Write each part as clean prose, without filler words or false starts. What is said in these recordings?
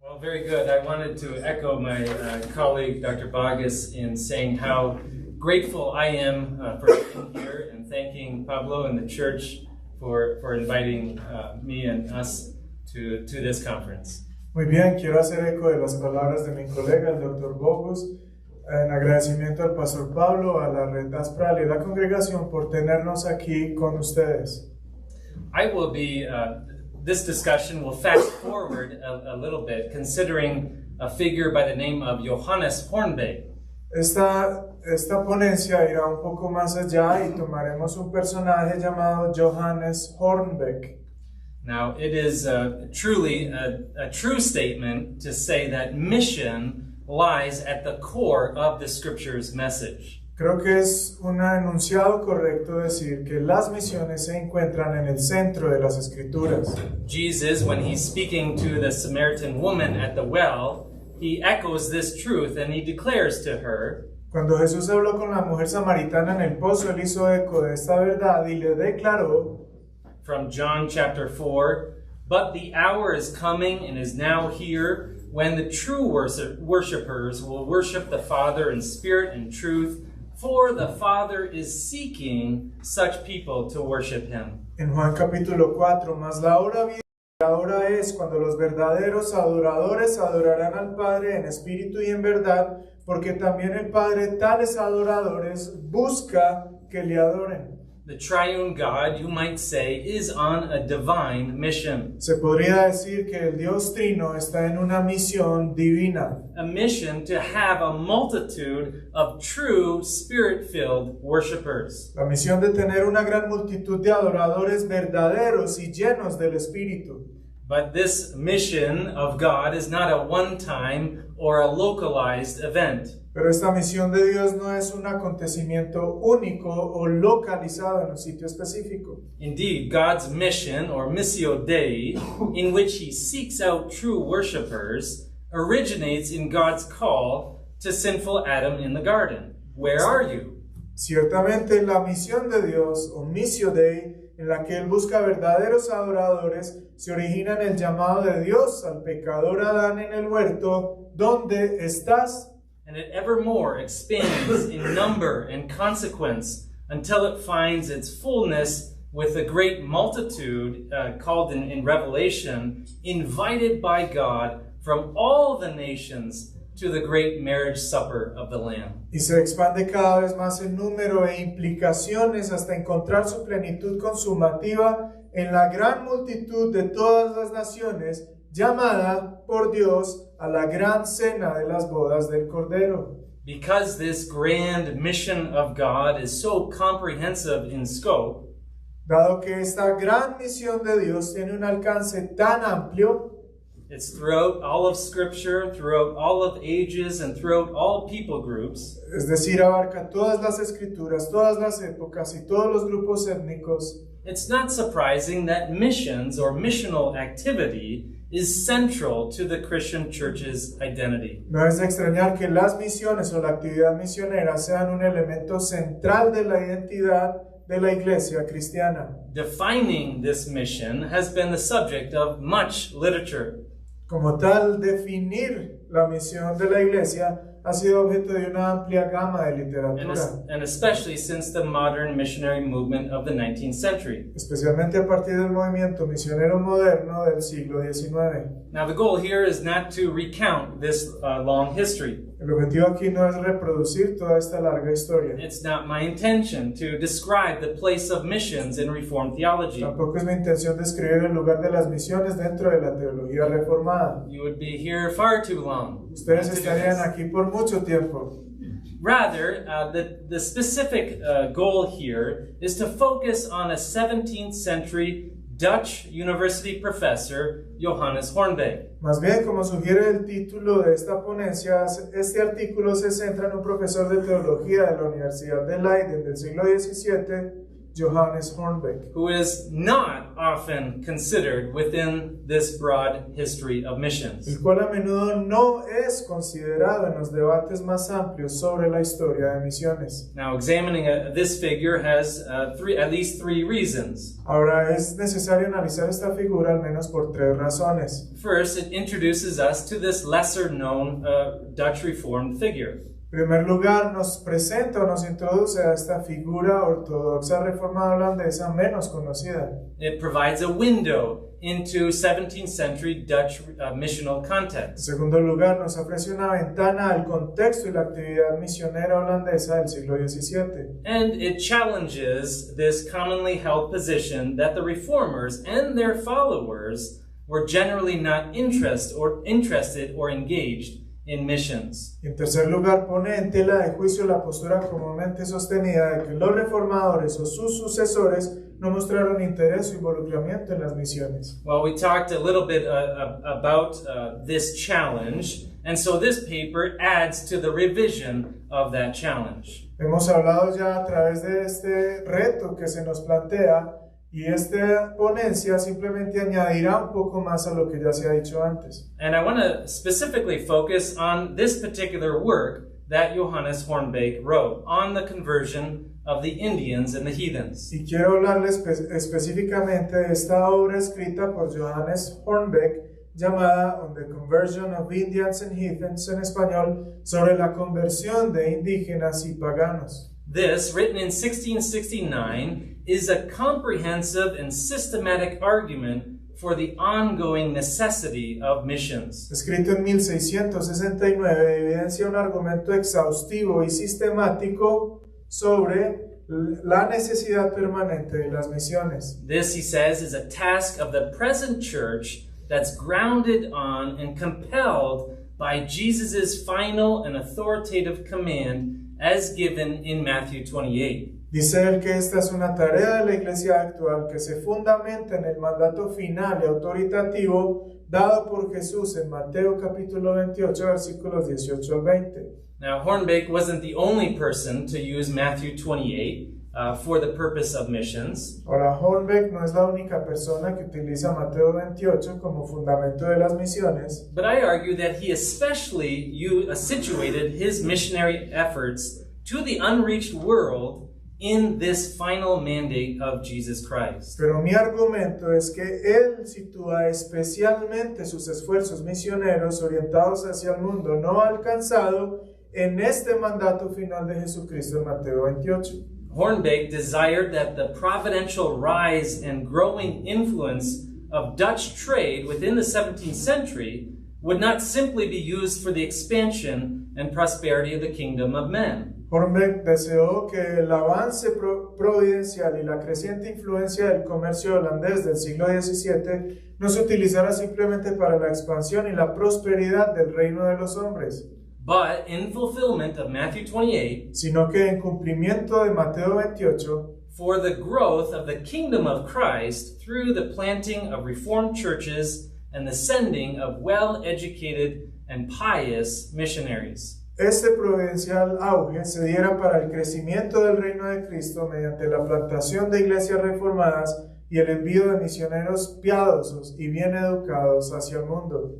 Well, very good. I wanted to echo my colleague, Dr. Vargas, in saying how grateful I am for being here and thanking Pablo and the church for inviting me and us to this conference. Muy bien, quiero hacer eco de las palabras de mi colega, el Dr. Bogus, en agradecimiento al Pastor Pablo, a la red ASPRAL y a la congregación por tenernos aquí con ustedes. I will be, this discussion will fast forward a little bit, considering a figure by the name of Johannes Hoornbeeck. Esta ponencia irá un poco más allá y tomaremos un personaje llamado Johannes Hoornbeeck. Now, it is truly a true statement to say that mission lies at the core of the Scripture's message. Creo que es un enunciado correcto decir que las misiones se encuentran en el centro de las Escrituras. Jesus, when he's speaking to the Samaritan woman at the well, he echoes this truth and he declares to her, Cuando Jesús habló con la mujer samaritana en el pozo, él hizo eco de esta verdad y le declaró, from John chapter 4, "But the hour is coming and is now here when the true worshipers will worship the Father in spirit and truth, for the Father is seeking such people to worship him." En Juan capítulo 4, mas la hora viene, la hora es cuando los verdaderos adoradores adorarán al Padre en espíritu y en verdad, porque también el Padre tales adoradores busca que le adoren. The triune God, you might say, is on a divine mission. Se podría decir que el Dios Trino está en una misión divina. A mission to have a multitude of true spirit-filled worshipers. La misión de tener una gran multitud de adoradores verdaderos y llenos del Espíritu. But this mission of God is not a one-time or a localized event. Pero esta misión de Dios no es un acontecimiento único o localizado en un sitio específico. Indeed, God's mission, or missio Dei, in which he seeks out true worshipers, originates in God's call to sinful Adam in the garden. Where are you? Ciertamente la misión de Dios, o missio Dei, en la que Él busca verdaderos adoradores, se origina en el llamado de Dios al pecador Adán en el huerto. ¿Dónde estás? And it evermore expands in number and consequence until it finds its fullness with a great multitude called in Revelation, invited by God from all the nations to the great marriage supper of the Lamb. Y se expande cada vez más en número e implicaciones hasta encontrar su plenitud consumativa en la gran multitud de todas las naciones, llamada por Dios a la gran cena de las bodas del Cordero. Because this grand mission of God is so comprehensive in scope, dado que esta gran misión de Dios tiene un alcance tan amplio, it's throughout all of Scripture, throughout all of ages, and throughout all people groups. Es decir, abarca todas las escrituras, todas las épocas y todos los grupos étnicos. It's not surprising that missions or missional activity is central to the Christian church's identity. No es de extrañar que las misiones o la actividad misionera sean un elemento central de la identidad de la iglesia cristiana. Defining this mission has been the subject of much literature. Como tal, definir la misión de la iglesia ha sido objeto de una amplia gama de literatura. And especially since the modern missionary movement of the 19th century. Especialmente a partir del movimiento misionero moderno del siglo XIX. Now the goal here is not to recount this long history. El objetivo aquí no es reproducir toda esta larga historia. It's not my intention to describe the place of missions in Reformed theology. Tampoco es mi intención describir el lugar de las misiones dentro de la teología reformada. You would be here far too long. Ustedes estarían aquí por mucho tiempo. Rather, the specific goal here is to focus on a 17th century Dutch university professor, Johannes Hoornbeeck. Más bien, como sugiere el título de esta ponencia, este artículo se centra en un profesor de teología de la Universidad de Leiden del siglo XVII Johannes Hoornbeeck, who is not often considered within this broad history of missions. el cual a menudo no es considerado en los debates más amplios sobre la historia de misiones. Now, examining this figure has at least three reasons. Ahora es necesario analizar esta figura al menos por tres razones. First, it introduces us to this lesser-known Dutch Reformed figure. En primer lugar, nos presenta o nos introduce a esta figura ortodoxa reformada holandesa menos conocida. It provides a window into 17th century Dutch missional En context. segundo lugar, nos ofrece una ventana al contexto y la actividad misionera holandesa del siglo XVII. And it challenges this commonly held position that the reformers and their followers were generally not interested or engaged in missions. En tercer lugar, pone en tela de juicio la postura comúnmente sostenida de que los reformadores o sus sucesores no mostraron interés o involucramiento en las misiones. Well, we talked a little bit about this challenge, and so this paper adds to the revision of that challenge. Hemos hablado ya a través de este reto que se nos plantea y esta ponencia simplemente añadirá un poco más a lo que ya se ha dicho antes. And I want to specifically focus on this particular work that Johannes Hoornbeeck wrote on the conversion of the Indians and the heathens. Y quiero hablarles específicamente de esta obra escrita por Johannes Hoornbeeck llamada On the Conversion of Indians and Heathens en español, sobre la conversión de indígenas y paganos. This, written in 1669, is a comprehensive and systematic argument for the ongoing necessity of missions. Escrito en 1669, evidencia un argumento exhaustivo y sistemático sobre la necesidad permanente de las misiones. This, he says, is a task of the present church that's grounded on and compelled by Jesus' final and authoritative command as given in Matthew 28. Dice él que esta es una tarea de la iglesia actual que se fundamenta en el mandato final y autoritativo dado por Jesús en Mateo capítulo 28 versículos 18 al 20. Now, Hoornbeeck wasn't the only person to use Matthew 28 for the purpose of missions. Ahora, Hoornbeeck no es la única persona que utiliza Mateo 28 como fundamento de las misiones, But I argue that he especially situated his missionary efforts to the unreached world in this final mandate of Jesus Christ. pero mi argumento es que él sitúa especialmente sus esfuerzos misioneros orientados hacia el mundo no alcanzado en este mandato final de Jesucristo en Mateo 28. Hoornbeeck desired that the providential rise and growing influence of Dutch trade within the 17th century would not simply be used for the expansion and prosperity of the kingdom of men. Hoornbeeck deseó que el avance providencial y la creciente influencia del comercio holandés del siglo XVII no se utilizara simplemente para la expansión y la prosperidad del reino de los hombres, But in fulfillment of Matthew 28, sino que en cumplimiento de Mateo 28, for the growth of the kingdom of Christ through the planting of reformed churches and the sending of well-educated and pious missionaries. este providencial auge se diera para el crecimiento del reino de Cristo mediante la plantación de iglesias reformadas y el envío de misioneros piadosos y bien educados hacia el mundo.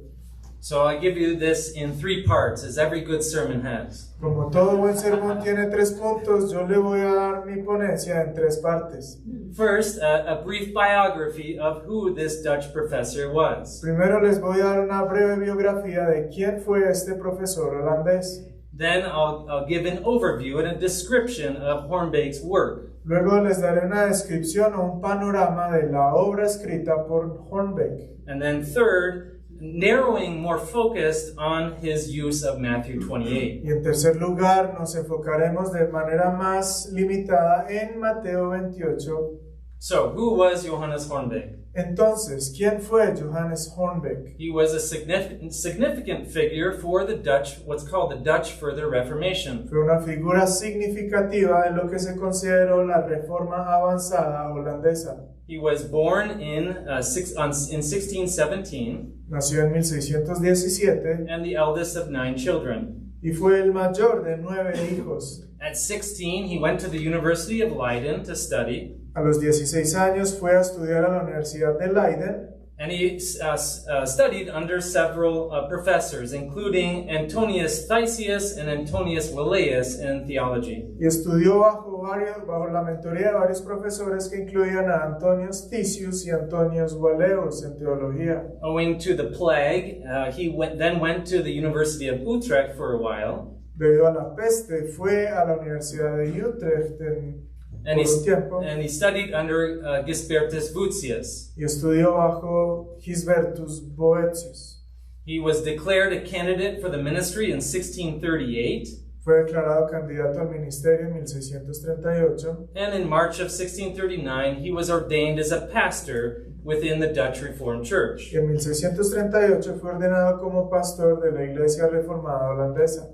So I give you this in 3 parts, as every good sermon has. Como todo buen sermón tiene 3 puntos, yo le voy a dar mi ponencia en 3 partes. First, a brief biography of who this Dutch professor was. Primero les voy a dar una breve biografía de quién fue este profesor holandés. Then I'll give an overview and a description of Hoornbeeck's work. Luego les daré una descripción o un panorama de la obra escrita por Hoornbeeck. And then third, narrowing more focused on his use of Matthew 28. Y en tercer lugar, nos enfocaremos de manera más limitada en Mateo 28. So, who was Johannes Hoornbeeck? Entonces, ¿quién fue Johannes Hoornbeeck? He was a significant figure for the Dutch, what's called the Dutch Further Reformation. Fue una figura significativa de lo que se consideró la reforma avanzada holandesa. He was born in 1617 Nació en 1617 and the eldest of 9 children. y fue el mayor de 9 hijos. At 16, he went to the University of Leiden to study, A los 16 años fue a estudiar a la Universidad de Leiden and he studied under several professors, including Antonius Thysius and Antonius Welleus in theology. y estudió bajo la mentoría de varios profesores que incluían a Antonius Thysius y Antonius Welleus en teología. Owing to the plague, he then went to the University of Utrecht for a while. Debido a la peste, fue a la Universidad de Utrecht por un tiempo And he studied under Gisbertus Voetius. y estudió bajo Gisbertus Boetius. He was declared a candidate for the ministry in 1638, Fue declarado candidato al ministerio en 1638 and in March of 1639, he was ordained as a pastor within the Dutch Reformed Church. y en 1638 fue ordenado como pastor de la Iglesia Reformada Holandesa.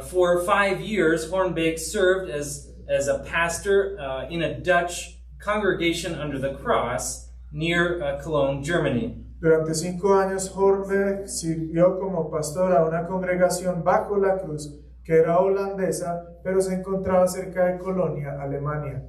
For 5 years, Hoornbeeck served as a pastor in a Dutch congregation under the cross near Cologne, Germany. Durante 5 años, Hoornbeeck sirvió como pastor a una congregación bajo la cruz que era holandesa, pero se encontraba cerca de Colonia, Alemania.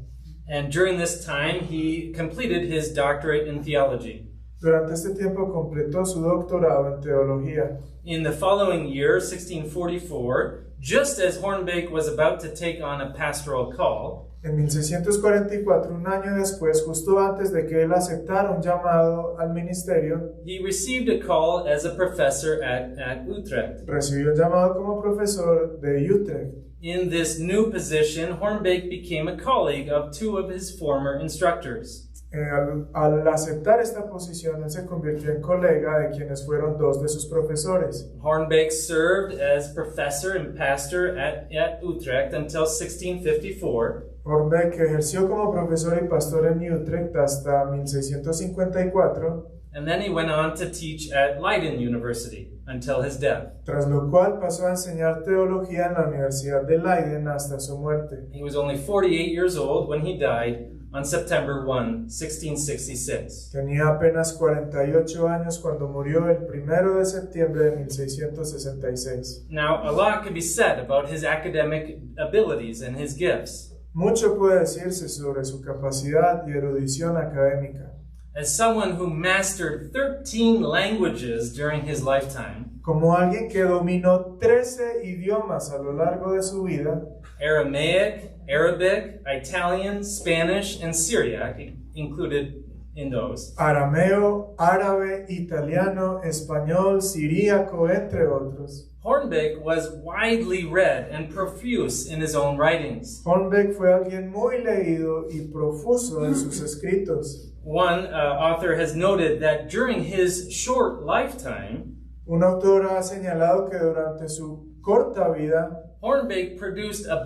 And during this time, he completed his doctorate in theology. Durante este tiempo completó su doctorado en teología. In the following year, 1644, just as Hoornbeeck was about to take on a pastoral call, En 1644, un año después, justo antes de que él aceptara un llamado al ministerio, he received a call as a professor at Utrecht. recibió un llamado como profesor de Utrecht. In this new position, Hoornbeeck became a colleague of 2 of his former instructors. Al aceptar esta posición, él se convirtió en colega de quienes fueron 2 de sus profesores. Hoornbeeck served as professor and pastor at Utrecht until 1654. Hoornbeeck ejerció como profesor y pastor en Utrecht hasta 1654, And then he went on to teach at Leiden University until his death. tras lo cual pasó a enseñar teología en la Universidad de Leiden hasta su muerte. He was only 48 years old when he died on September 1, 1666. Tenía apenas 48 años cuando murió el 1 de septiembre de 1666. Now, a lot can be said about his academic abilities and his gifts. Mucho puede decirse sobre su capacidad y erudición académica. As someone who mastered 13 languages during his lifetime, Como alguien que dominó 13 idiomas a lo largo de su vida, Aramaic, Arabic, Italian, Spanish, and Syriac included in those, arameo, árabe, italiano, español, siríaco, entre otros. Hoornbeeck was widely read and profuse in his own writings. Hoornbeeck fue alguien muy leído y profuso en sus escritos. One author has noted that during his short lifetime, Un autor ha señalado que durante su corta vida, Hoornbeeck produced a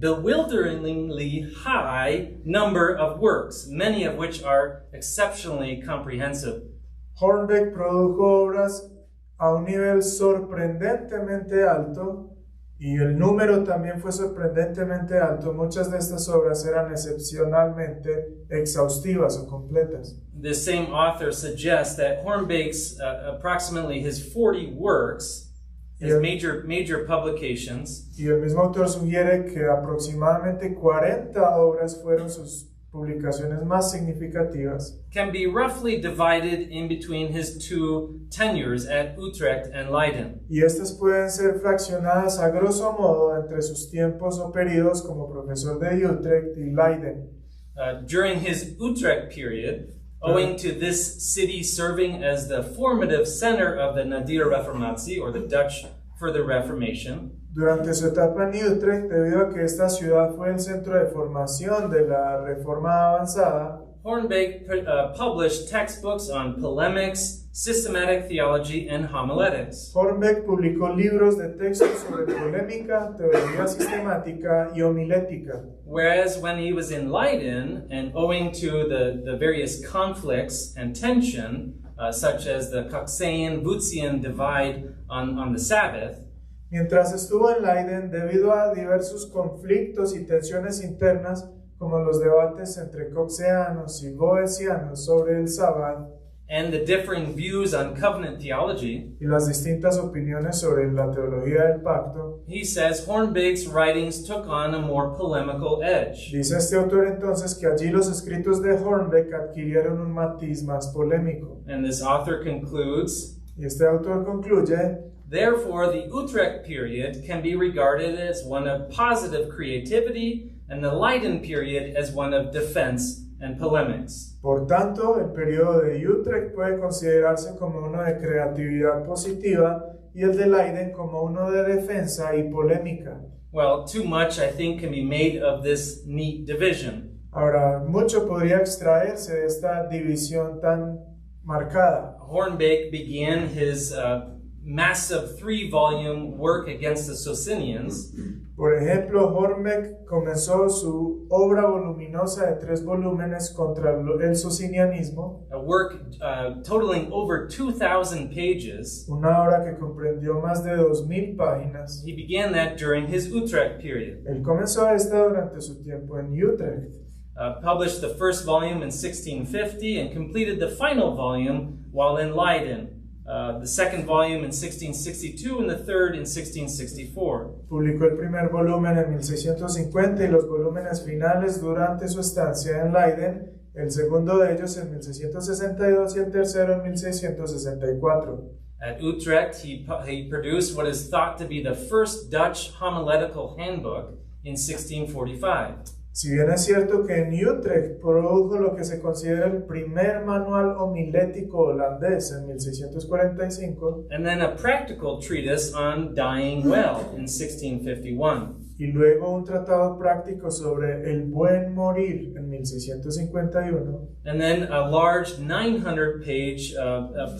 bewilderingly high number of works, many of which are exceptionally comprehensive. Hoornbeeck produjo obras a un nivel sorprendentemente alto y el número también fue sorprendentemente alto. Muchas de estas obras eran excepcionalmente exhaustivas o completas. The same author suggests that Hoornbeeck's approximately his 40 works, his major publications, Y el mismo autor sugiere que aproximadamente 40 obras fueron sus publicaciones más significativas. can be roughly divided in between his 2 tenures at Utrecht and Leiden. Y estas pueden ser fraccionadas a grosso modo entre sus tiempos o periodos como profesor de Utrecht y Leiden. During his Utrecht period, owing to this city serving as the formative center of the Nadir Reformatie, or the Dutch Further Reformation, Durante su etapa en Utrecht, debido a que esta ciudad fue el centro de formación de la Reforma Avanzada, Hoornbeeck published textbooks on polemics, systematic theology, and homiletics. Hoornbeeck publicó libros de textos sobre polémica, teología sistemática y homilética. Whereas when he was in Leiden, and owing to the various conflicts and tension, such as the Coxean-Voetian divide on the Sabbath, Mientras estuvo en Leiden, debido a diversos conflictos y tensiones internas, como los debates entre coxeanos y boecianos sobre el sábado, and the differing views on covenant theology, y las distintas opiniones sobre la teología del pacto, he says Hoornbeek's writings took on a more polemical edge. dice este autor entonces que allí los escritos de Hoornbeek adquirieron un matiz más polémico. And this author concludes, Y este autor concluye: therefore, the Utrecht period can be regarded as one of positive creativity and the Leiden period as one of defense and polemics. por tanto, el periodo de Utrecht puede considerarse como uno de creatividad positiva y el de Leiden como uno de defensa y polémica. Well, too much, I think, can be made of this neat division. Ahora, mucho podría extraerse de esta división tan marcada. Hoornbeek began his massive 3-volume work against the Socinians. Por ejemplo, Hoornbeek comenzó su obra voluminosa de 3 volúmenes contra el socinianismo, A work totaling over 2,000 pages. una obra que comprendió más de 2000 páginas. He began that during his Utrecht period. Él comenzó esta durante su tiempo en Utrecht. Published the first volume in 1650 and completed the final volume while in Leiden. The second volume in 1662 and the third in 1664. Publicó el primer volumen en 1650 y los volúmenes finales durante su estancia en Leiden, el segundo de ellos en 1662 y el tercero en 1664. At Utrecht, he produced what is thought to be the first Dutch homiletical handbook in 1645. Si bien es cierto que en Utrecht produjo lo que se considera el primer manual homilético holandés en 1645, And then a practical treatise on dying well in 1651. y luego un tratado práctico sobre el buen morir en 1651, And then a large 900-page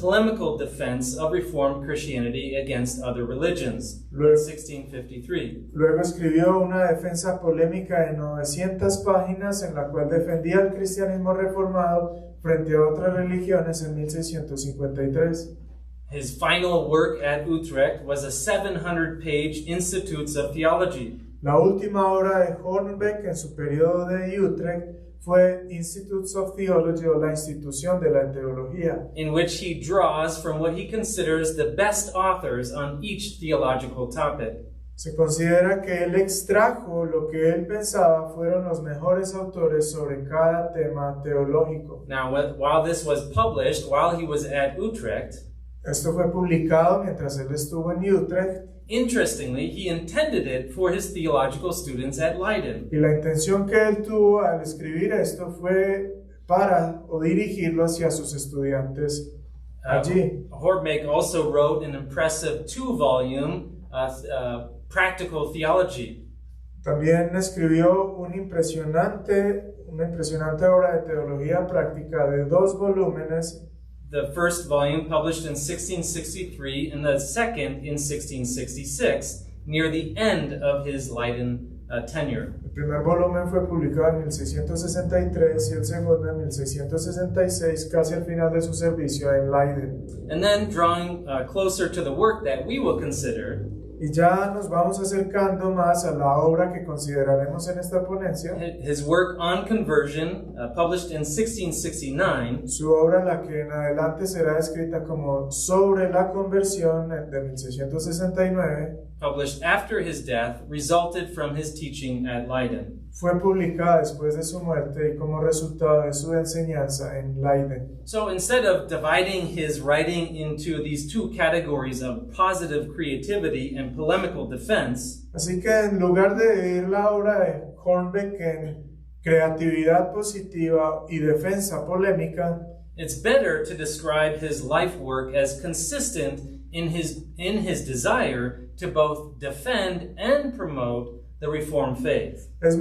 polemical defense of Reformed Christianity against other religions in 1653. luego escribió una defensa polémica de 900 páginas en la cual defendía el cristianismo reformado frente a otras religiones en 1653. His final work at Utrecht was a 700-page Institutes of Theology. La última obra de Hoornbeek en su periodo de Utrecht fue Institutes of Theology, o la institución de la teología, in which he draws from what he considers the best authors on each theological topic. Se considera que él extrajo lo que él pensaba fueron los mejores autores sobre cada tema teológico. Now, while this was published while he was at Utrecht, Esto fue publicado mientras él estuvo en Utrecht, interestingly, he intended it for his theological students at Leiden. y la intención que él tuvo al escribir esto fue para o dirigirlo hacia sus estudiantes allí. Hoornbeek also wrote an impressive 2-volume practical theology. También escribió una impresionante obra de teología práctica de 2 volúmenes. The first volume published in 1663 and the second in 1666, near the end of his Leiden tenure. El primer volumen fue publicado en 1663 y el segundo en 1666, casi al final de su servicio en Leiden. And then, drawing closer to the work that we will consider, Y ya nos vamos acercando más a la obra que consideraremos en esta ponencia. his work on conversion, published in 1669, Su obra, la que en adelante será escrita como Sobre la Conversión, de 1669, published after his death, resulted from his teaching at Leiden. fue publicada después de su muerte y como resultado de su enseñanza en Leiden. So instead of dividing his writing into these 2 categories of positive creativity and polemical defense, Así que en lugar de dividir la obra de Hoornbeek en creatividad positiva y defensa polémica, it's better to describe his life work as consistent in his desire to both defend and promote the Reformed faith. es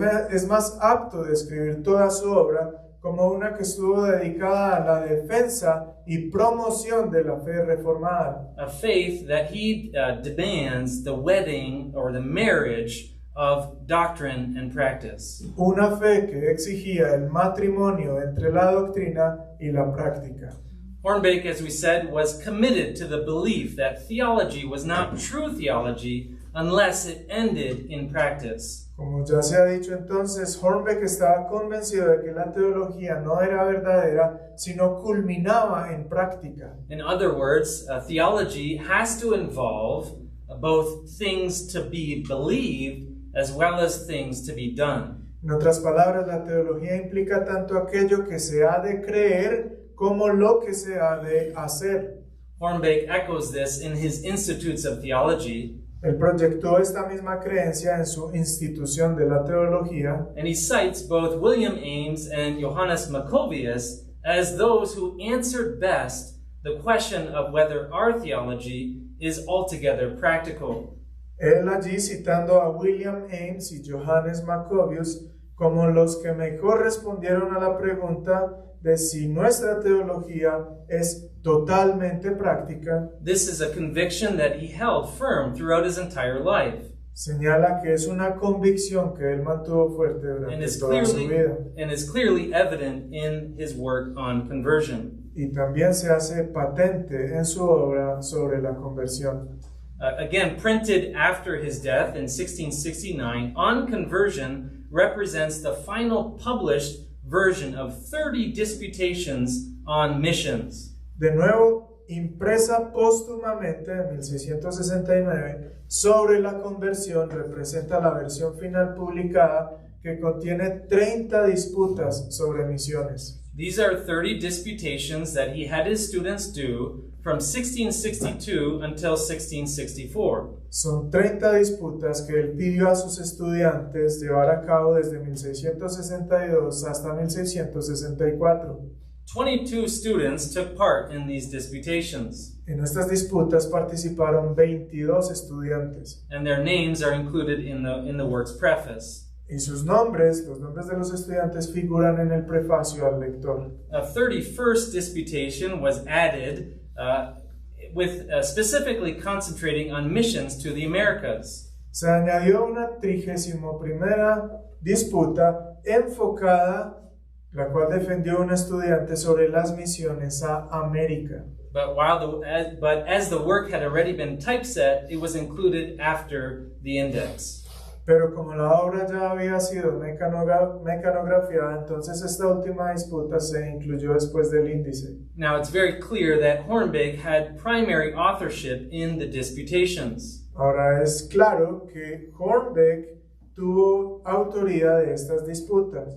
más apto describir toda su obra como una que estuvo dedicada a la defensa y promoción de la fe reformada. A faith that he demands the wedding or the marriage of doctrine and practice. Una fe que exigía el matrimonio entre la doctrina y la práctica. Hoornbeek, as we said, was committed to the belief that theology was not true theology unless it ended in practice. Como ya se ha dicho entonces, Hoornbeeck estaba convencido de que la teología no era verdadera, sino culminaba en práctica. In other words, theology has to involve both things to be believed as well as things to be done. En otras palabras, la teología implica tanto aquello que se ha de creer como lo que se ha de hacer. Hoornbeeck echoes this in his Institutes of Theology. Él proyectó esta misma creencia en su institución de la teología, And he cites both William Ames and Johannes Maccovius as those who answered best the question of whether our theology is altogether practical. Él allí citando a William Ames y Johannes Maccovius como los que mejor respondieron a la pregunta de si nuestra teología es totalmente práctica. This is a conviction that he held firm throughout his entire life. Señala que es una convicción que él mantuvo fuerte And durante is toda su vida. clearly evident in his work on conversion. Y también se hace patente en su obra sobre la conversión. Again, printed after his death in 1669, On Conversion represents the final published version of 30 disputations on missions. De nuevo, impresa póstumamente en 1669 sobre la conversión, representa la versión final publicada que contiene 30 disputas sobre misiones. These are 30 disputations that he had his students do from 1662 until 1664. Son 30 disputas que él pidió a sus estudiantes llevar a cabo desde 1662 hasta 1664. 22 students took part in these disputations, En estas disputas participaron 22 estudiantes. and their names are included in the work's preface. Y sus nombres, los nombres de los estudiantes, figuran en el prefacio al lector. A 31st disputation was added specifically concentrating on missions to the Americas. Se añadió una 31ª disputa enfocada, la cual defendió un estudiante sobre las misiones a América. But as the work had already been typeset, it was included after the index. Pero como la obra ya había sido mecanografiada, entonces esta última disputa se incluyó después del índice. Now it's very clear that Hoornbeeck had primary authorship in the disputations. Ahora es claro que Hoornbeeck tuvo autoría de estas disputas.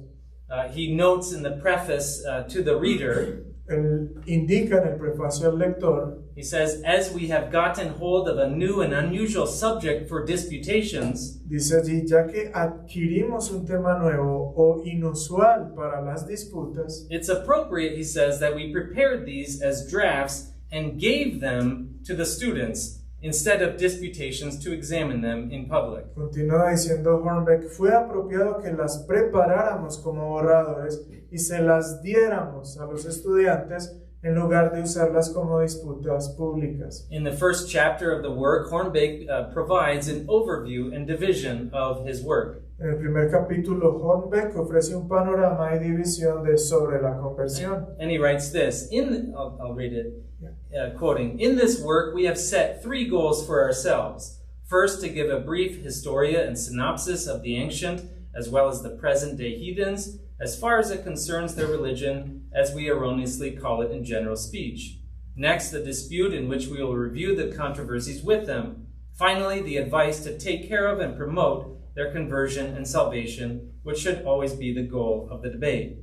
He notes in the preface to the reader, Él indica en el prefacio al lector, he says, as we have gotten hold of a new and unusual subject for disputations, dice allí, ya que adquirimos un tema nuevo o inusual para las disputas, it's appropriate, he says, that we prepared these as drafts and gave them to the students instead of disputations to examine them in public. continúa diciendo Hoornbeeck, fue apropiado que las preparáramos como borradores y se las diéramos a los estudiantes en lugar de usarlas como disputas públicas. In the first chapter of the work, Hoornbeeck provides an overview and division of his work. En el primer capítulo, Hoornbeeck ofrece un panorama y división sobre la conversión. And he writes this, I'll read it, quoting, in this work we have set 3 goals for ourselves. First, to give a brief historia and synopsis of the ancient as well as the present day heathens, as far as it concerns their religion, as we erroneously call it in general speech. Next, the dispute in which we will review the controversies with them. Finally, the advice to take care of and promote their conversion and salvation, which should always be the goal of the debate.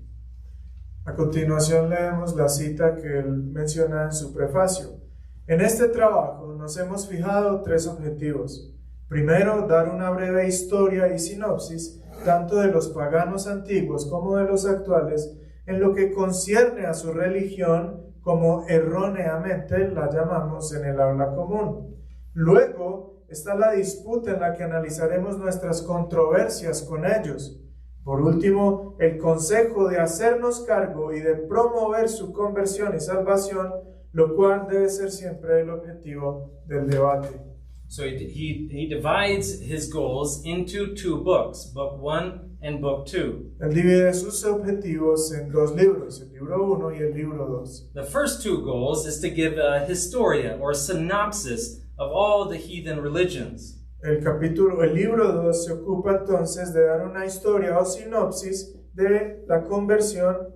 A continuación leemos la cita que él menciona en su prefacio. En este trabajo nos hemos fijado 3 objetivos. Primero, dar una breve historia y sinopsis tanto de los paganos antiguos como de los actuales en lo que concierne a su religión, como erróneamente la llamamos en el habla común. Luego está la disputa en la que analizaremos nuestras controversias con ellos. Por último, el consejo de hacernos cargo y de promover su conversión y salvación, lo cual debe ser siempre el objetivo del debate. So he divides his goals into 2 books, Book 1 and Book 2. Él divide sus objetivos en 2 libros, el libro 1 y el libro 2. The first 2 goals is to give a historia or synopsis of all the heathen religions. El libro 2 se ocupa entonces de dar una historia o sinopsis de la conversión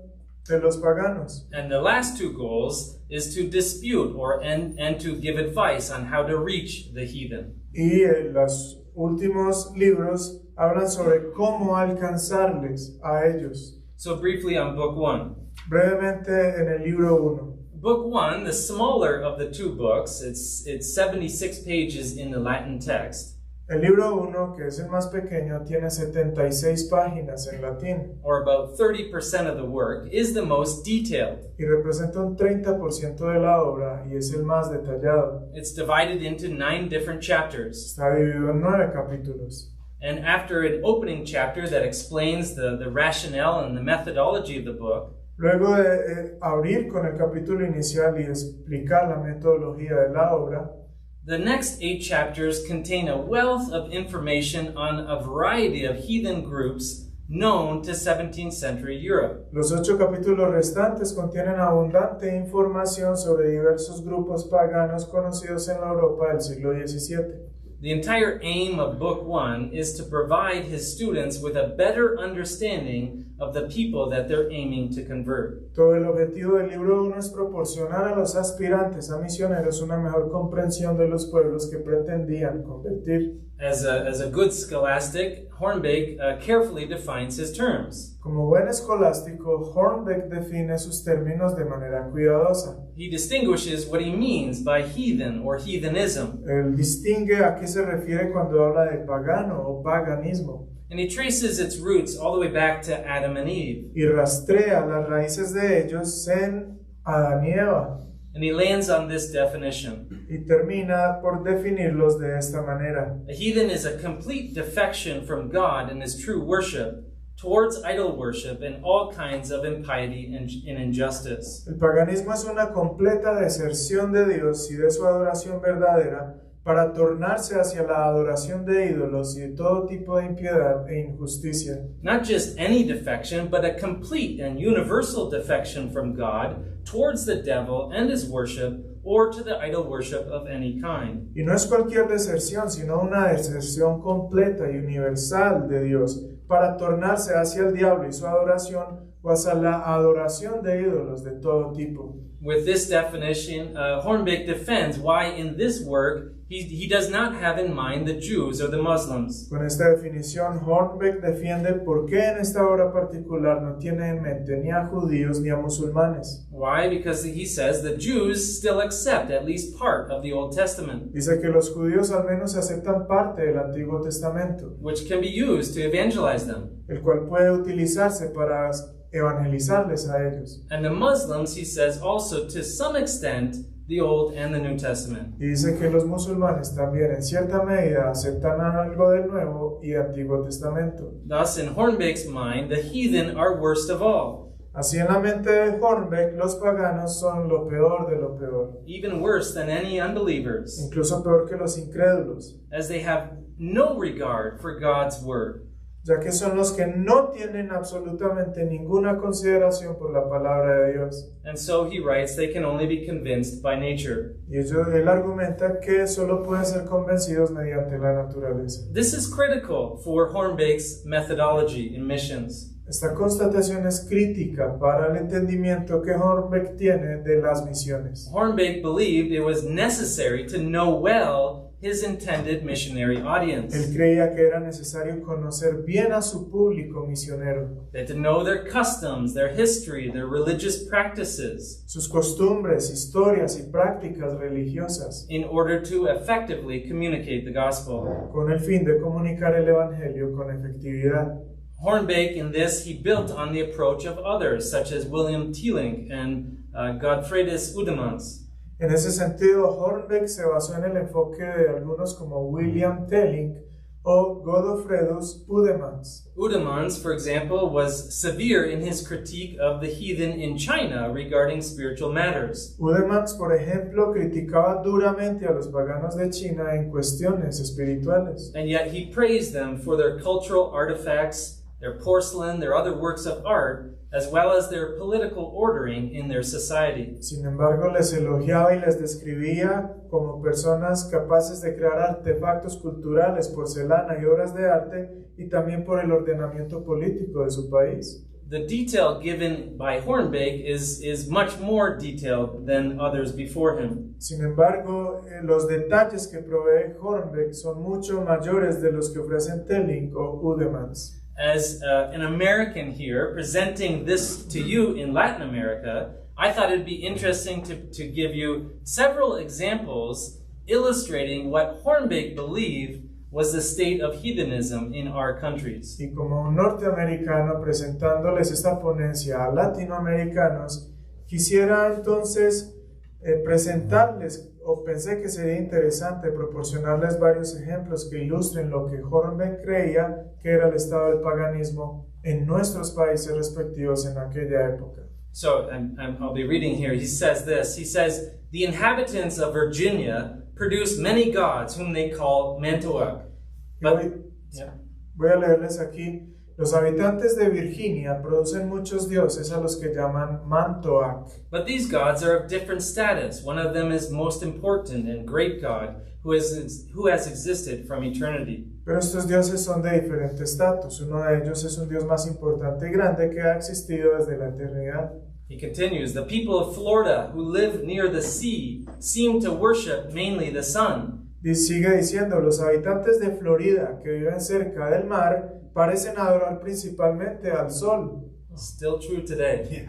de los paganos. And the last two goals is to dispute and to give advice on how to reach the heathen. Y los últimos libros hablan sobre cómo alcanzarles a ellos. So briefly on book 1. Brevemente en el libro 1. Book 1, the smaller of the two books, it's 76 pages in the Latin text. El libro 1, que es el más pequeño, tiene 76 páginas en latín. Or about 30% of the work, is the most detailed. Y representa un 30% de la obra y es el más detallado. It's divided into 9 different chapters. Está dividido en 9 capítulos. And after an opening chapter that explains the rationale and the methodology of the book, Luego de abrir con el capítulo inicial y explicar la metodología de la obra, the next 8 chapters contain a wealth of information on a variety of heathen groups known to 17th century Europe. Los 8 capítulos restantes contienen abundante información sobre diversos grupos paganos conocidos en la Europa del siglo XVII. The entire aim of Book 1 is to provide his students with a better understanding of the people that they're aiming to convert. Todo el objetivo del libro 1 es proporcionar a los aspirantes a misioneros una mejor comprensión de los pueblos que pretendían convertir. As a good scholastic, Hoornbeeck carefully defines his terms. Como buen escolástico, Hoornbeeck define sus términos de manera cuidadosa. He distinguishes what he means by heathen or heathenism. Él distingue a qué se refiere cuando habla de pagano o paganismo. And he traces its roots all the way back to Adam and Eve. Y rastrea las raíces de ellos en Adán y Eva. And he lands on this definition. Y termina por definirlos de esta manera. A heathen is a complete defection from God and his true worship towards idol worship and all kinds of impiety and injustice. El paganismo es una completa deserción de Dios y de su adoración verdadera para tornarse hacia la adoración de ídolos y de todo tipo de impiedad e injusticia. Not just any defection, but a complete and universal defection from God towards the devil and his worship, or to the idol worship of any kind. Y no es cualquier deserción, sino una deserción completa y universal de Dios para tornarse hacia el diablo y su adoración o hacia la adoración de ídolos de todo tipo. With this definition, Hoornbeeck defends why in this work he does not have in mind the Jews or the Muslims. Con esta definición, Hoornbeeck defiende por qué en esta obra particular no tiene en mente ni a judíos ni a musulmanes. Why? Because he says the Jews still accept at least part of the Old Testament, Dice que los judíos al menos aceptan parte del Antiguo Testamento, which can be used to evangelize them. el cual puede utilizarse para evangelizarles a ellos. And the Muslims, he says, also to some extent, the Old and the New Testament. Y dice que los musulmanes también en cierta medida aceptan algo del Nuevo y Antiguo Testamento. Thus, in Hoornbeeck's mind, the heathen are worst of all. Así en la mente de Hoornbeeck, los paganos son lo peor de lo peor, Even worse than any unbelievers, incluso peor que los incrédulos, as they have no regard for God's word. ya que son los que no tienen absolutamente ninguna consideración por la palabra de Dios. And so he writes they can only be convinced by nature. Y él argumenta que solo pueden ser convencidos mediante la naturaleza. This is critical for Hoornbeeck's methodology in missions. Esta constatación es crítica para el entendimiento que Hoornbeeck tiene de las misiones. Hoornbeeck believed it was necessary to know well his intended missionary audience. Él creía que era necesario conocer bien a su público misionero, They had to know their customs, their history, their religious practices, sus costumbres, historias y prácticas religiosas, in order to effectively communicate the gospel. con el fin de comunicar el evangelio con efectividad. Hoornbeeck, in this, he built on the approach of others, such as William Teelink and Godfredus Udemans. En ese sentido, Hoornbeeck se basó en el enfoque de algunos como William Teelink o Godofredus Udemans. Udemans, for example, was severe in his critique of the heathen in China regarding spiritual matters. Udemans, por ejemplo, criticaba duramente a los paganos de China en cuestiones espirituales. And yet he praised them for their cultural artifacts their porcelain, their other works of art, as well as their political ordering in their society. Sin embargo, les elogiaba y les describía como personas capaces de crear artefactos culturales, porcelana y obras de arte, y también por el ordenamiento político de su país. The detail given by Hoornbeeck is much more detailed than others before him. Sin embargo, los detalles que provee Hoornbeeck son mucho mayores de los que ofrecen Telling o Udemans. As an American here, presenting this to you in Latin America, I thought it'd be interesting to give you several examples illustrating what Hoornbeeck believed was the state of heathenism in our countries. Y como un norteamericano presentándoles esta ponencia a latinoamericanos, quisiera entonces presentarles, o pensé que sería interesante proporcionarles varios ejemplos que ilustren lo que Hoornbeeck creía que era el estado del paganismo en nuestros países respectivos en aquella época. So I'll be reading here. He says this. He says, the inhabitants of Virginia produce many gods whom they call Mantoac. Voy a leerles aquí. Los habitantes de Virginia producen muchos dioses a los que llaman Mantoac. But these gods are of different status. One of them is most important and great God, who has existed from eternity. Pero estos dioses son de diferente estatus. Uno de ellos es un dios más importante y grande que ha existido desde la eternidad. He continues, the people of Florida who live near the sea seem to worship mainly the sun. Y sigue diciendo, los habitantes de Florida que viven cerca del mar parecen adorar principalmente al sol. Still true today.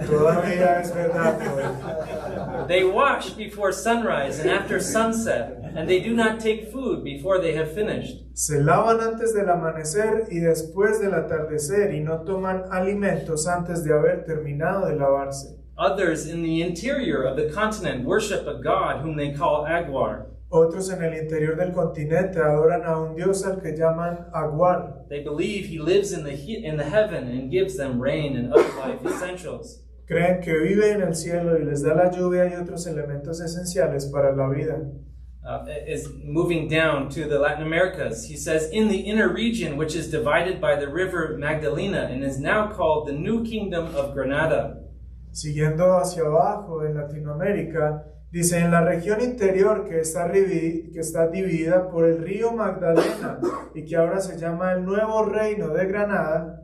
Todavía es verdad hoy. They wash before sunrise and after sunset, and they do not take food before they have finished. Se lavan antes del amanecer y después del atardecer y no toman alimentos antes de haber terminado de lavarse. Others in the interior of the continent worship a god whom they call Agwar. Otros en el interior del continente adoran a un dios al que llaman Aguar. They believe he lives in the heaven and gives them rain and other life essentials. Creen que vive en el cielo y les da la lluvia y otros elementos esenciales para la vida. Is moving down to the Latin Americas. He says, in the inner region, which is divided by the river Magdalena and is now called the New Kingdom of Granada. Siguiendo hacia abajo en Latinoamérica, dice, en la región interior que está dividida por el río Magdalena y que ahora se llama el Nuevo Reino de Granada.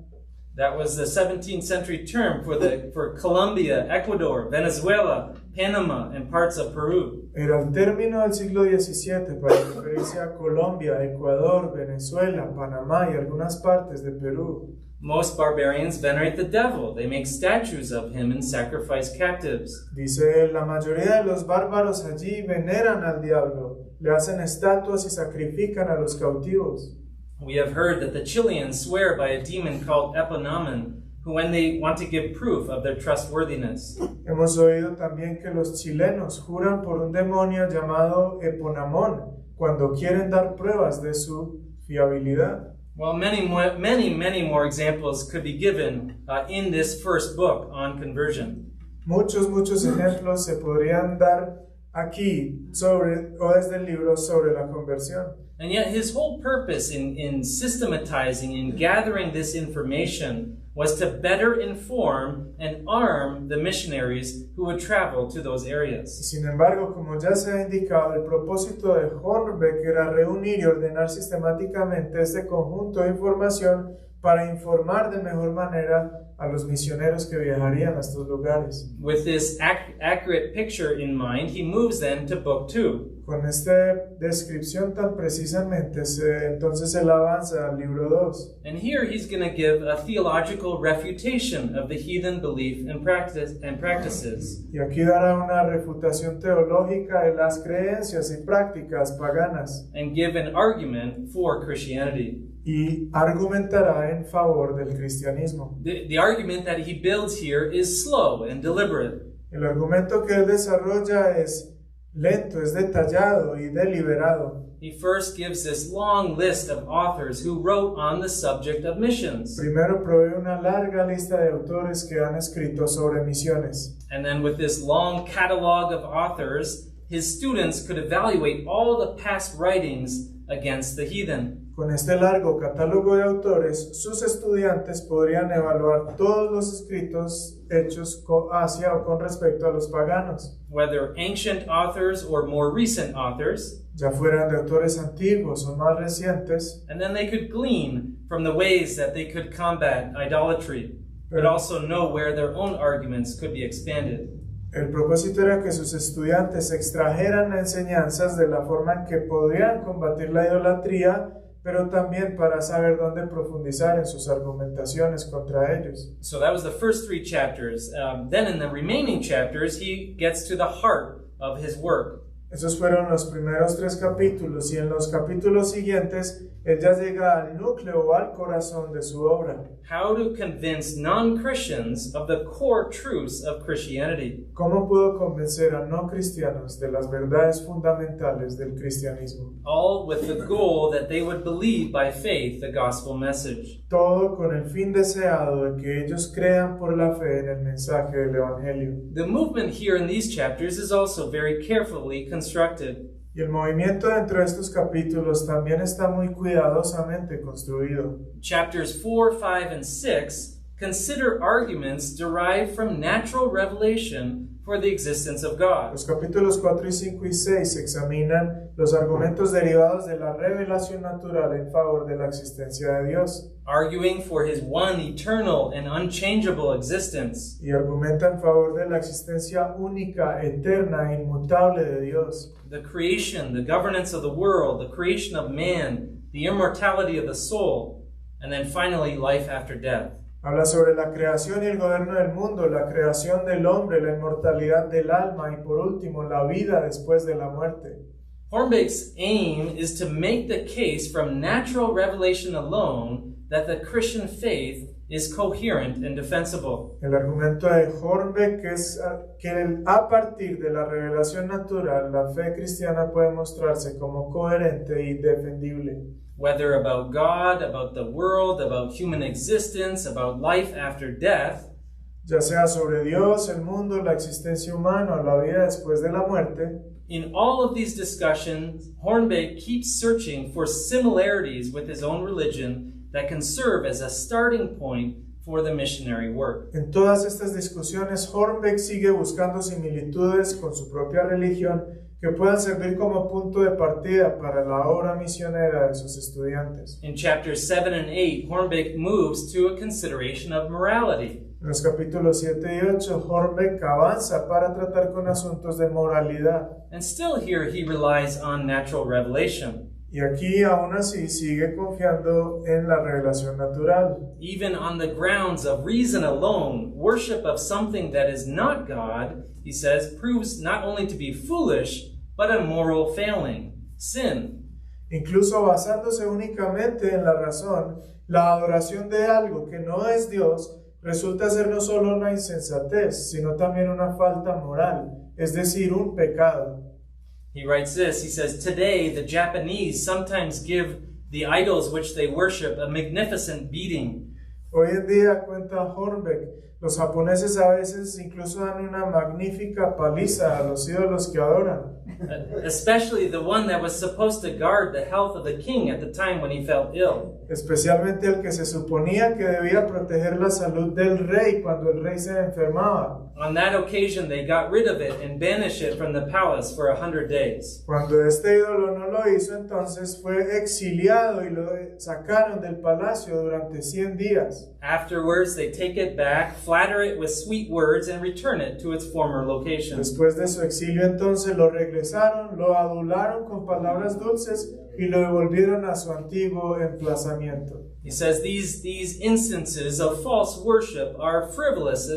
That was the 17th century term for Colombia, Ecuador, Venezuela, Panama, and parts of Peru. Era el término del siglo XVII para referirse a Colombia, Ecuador, Venezuela, Panamá y algunas partes de Perú. Most barbarians venerate the devil. They make statues of him and sacrifice captives. Dice, la mayoría de los bárbaros allí veneran al diablo, le hacen estatuas y sacrifican a los cautivos. We have heard that the Chileans swear by a demon called Eponamen, who when they want to give proof of their trustworthiness. Hemos oído también que los chilenos juran por un demonio llamado Eponamón cuando quieren dar pruebas de su fiabilidad. Well, many more examples could be given in this first book on conversion. Muchos ejemplos se podrían dar aquí desde el libro sobre la conversión. And yet his whole purpose in systematizing and gathering this information was to better inform and arm the missionaries who would travel to those areas. Sin embargo, como ya se ha indicado, el propósito de Hoornbeeck era reunir y ordenar sistemáticamente este conjunto de información para informar de mejor manera a los misioneros que viajarían a estos lugares. With this accurate picture in mind, he moves then to book 2. Con esta descripción tan precisamente, entonces él avanza al libro 2. And here he's going to give a theological refutation of the heathen belief and practices. Y aquí dará una refutación teológica de las creencias y prácticas paganas. And give an argument for Christianity. Y argumentará en favor del cristianismo. The argument that he builds here is slow and deliberate. El argumento que él desarrolla es lento, es detallado y deliberado. He first gives this long list of authors who wrote on the subject of missions. Primero provee una larga lista de autores que han escrito sobre misiones. And then with this long catalog of authors, his students could evaluate all the past writings against the heathen. Con este largo catálogo de autores, sus estudiantes podrían evaluar todos los escritos hechos hacia o con respecto a los paganos, whether ancient authors or more recent authors, ya fueran de autores antiguos o más recientes, and then they could glean from the ways that they could combat idolatry, but also know where their own arguments could be expanded. El propósito era que sus estudiantes extrajeran enseñanzas de la forma en que podían combatir la idolatría, pero también para saber dónde profundizar en sus argumentaciones contra ellos. So that was the first 3 chapters. Then in the remaining chapters, he gets to the heart of his work. Esos fueron los primeros 3 capítulos, y en los capítulos siguientes él ya llega al núcleo o al corazón de su obra. How to convince non-Christians of the core truths of Christianity. ¿Cómo pudo convencer a no cristianos de las verdades fundamentales del cristianismo? All with the goal that they would believe by faith the gospel message. Todo con el fin deseado de que ellos crean por la fe en el mensaje del Evangelio. The movement here in these chapters is also very carefully constructed. Y el movimiento dentro de estos capítulos también está muy cuidadosamente construido. Chapters 4, 5, and 6 consider arguments derived from natural revelation for the existence of God. Los capítulos 4 y 5 y 6 examinan los argumentos derivados de la revelación natural en favor de la existencia de Dios. Arguing for his one eternal and unchangeable existence. Y argumentan en favor de la existencia única, eterna e inmutable de Dios. The creation, the governance of the world, the creation of man, the immortality of the soul, and then finally life after death. Habla sobre la creación y el gobierno del mundo, la creación del hombre, la inmortalidad del alma y por último la vida después de la muerte. Hoornbeeck's aim is to make the case from natural revelation alone that the Christian faith is coherent and defensible. El argumento de Hoornbeeck es que a partir de la revelación natural, la fe cristiana puede mostrarse como coherente y defendible. Whether about God, about the world, about human existence, about life after death, ya sea sobre Dios, el mundo, la existencia humana o la vida después de la muerte. In all of these discussions, Hoornbeeck keeps searching for similarities with his own religion that can serve as a starting point for the missionary work. En todas estas discusiones, Hoornbeeck sigue buscando similitudes con su propia religión que puedan servir como punto de partida para la obra misionera de sus estudiantes. In chapters 7 and 8, Hoornbeeck moves to a consideration of morality. En los capítulos 7 y 8, Hoornbeeck avanza para tratar con asuntos de moralidad. And still here he relies on natural revelation. Y aquí aún así sigue confiando en la revelación natural. Even on the grounds of reason alone, worship of something that is not God, he says, proves not only to be foolish, but a moral failing, sin. Incluso basándose únicamente en la razón, la adoración de algo que no es Dios resulta ser no solo una insensatez, sino también una falta moral, es decir, un pecado. He writes this, he says, today the Japanese sometimes give the idols which they worship a magnificent beating. Hoy en día, cuenta Hoornbeeck, los japoneses a veces incluso dan una magnífica paliza a los ídolos que adoran. Especially the one that was supposed to guard the health of the king at the time when he felt ill. Especialmente el que se suponía que debía proteger la salud del rey cuando el rey se enfermaba. On that occasion, they got rid of it and banished it from the palace for 100 days. Cuando este ídolo no lo hizo, entonces fue exiliado y lo sacaron del palacio durante 100 días. Afterwards, they take it back, flatter it with sweet words, and return it to its former location. Después de su exilio, entonces lo regresaron, lo adularon con palabras dulces y lo devolvieron a su antiguo emplazamiento. He says these instances of false worship are frivolous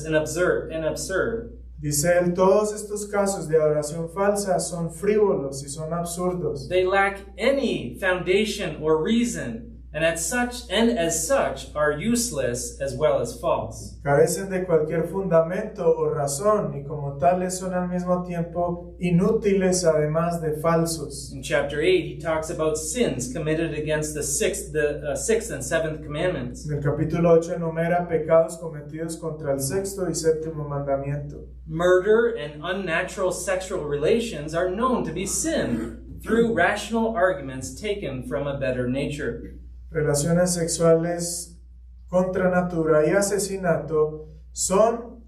and absurd. Dice él, todos estos casos de adoración falsa son frívolos y son absurdos. They lack any foundation or reason, and as such are useless as well as false. Carecen de cualquier fundamento o razón y como tales son al mismo tiempo inútiles además de falsos. In chapter 8, he talks about sins committed against the sixth and seventh commandments. En el capítulo 8 enumera pecados cometidos contra el sexto y séptimo mandamiento. Murder and unnatural sexual relations are known to be sin. through rational arguments taken from a better nature. Relaciones sexuales contra natura y asesinato son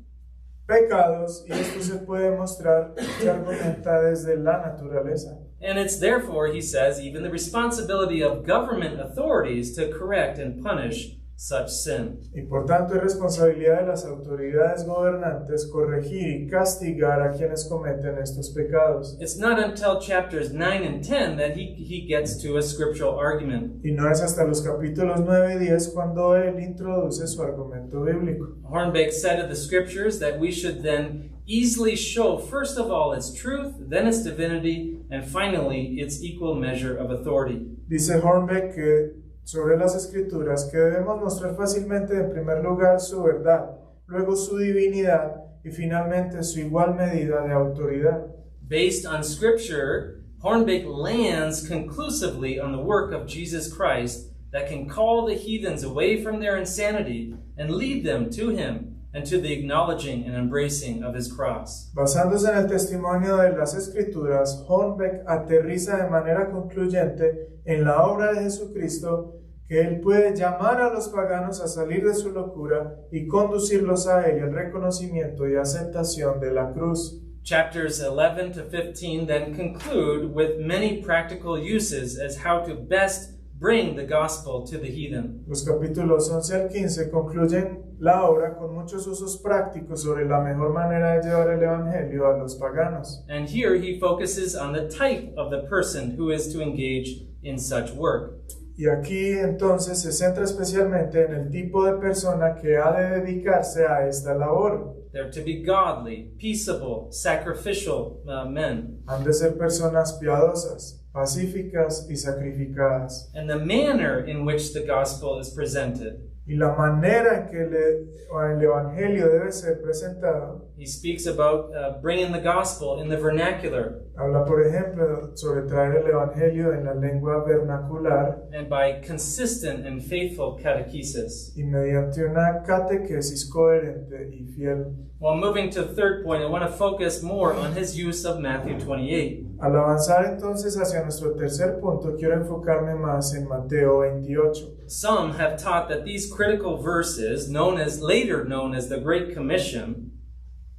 pecados y esto se puede mostrar y argumenta desde la naturaleza. And it's therefore, he says, even the responsibility of government authorities to correct and punish such sin. Y por tanto es responsabilidad de las autoridades gobernantes corregir y castigar a quienes cometen estos pecados. It's not until chapters 9 and 10 that he gets to a scriptural argument. Y no es hasta los capítulos 9 y 10 cuando él introduce su argumento bíblico. Hoornbeeck said of the scriptures that we should then easily show first of all its truth, then its divinity, and finally its equal measure of authority. Dice Hoornbeeck que sobre las escrituras que debemos mostrar fácilmente en primer lugar su verdad, luego su divinidad y finalmente su igual medida de autoridad. Based on scripture, Hoornbeeck lands conclusively on the work of Jesus Christ that can call the heathens away from their insanity and lead them to him and to the acknowledging and embracing of his cross. Basándose en el testimonio de las escrituras, Hoornbeeck aterriza de manera concluyente en la obra de Jesucristo, que él puede llamar a los paganos a salir de su locura y conducirlos a él al reconocimiento y aceptación de la cruz. Chapters 11 to 15 then conclude with many practical uses as how to best bring the gospel to the heathen. Los capítulos 11 al 15 concluyen la obra con muchos usos prácticos sobre la mejor manera de llevar el evangelio a los paganos. And here he focuses on the type of the person who is to engage in such work. Y aquí entonces se centra especialmente en el tipo de persona que ha de dedicarse a esta labor. They're to be godly, peaceable, sacrificial men. Han de ser personas piadosas, pacíficas y sacrificadas. And the manner in which the gospel is presented. Y la manera en que el evangelio debe ser presentado. He speaks about bringing the gospel in the vernacular. Habla, por ejemplo, sobre traer el evangelio en la lengua vernacular. And by consistent and faithful catechesis. Y mediante una catequesis coherente y fiel. Well, moving to the third point, I want to focus more on his use of Matthew 28. Al avanzar entonces hacia nuestro tercer punto, quiero enfocarme más en Mateo 28. Some have taught that these critical verses, later known as the Great Commission,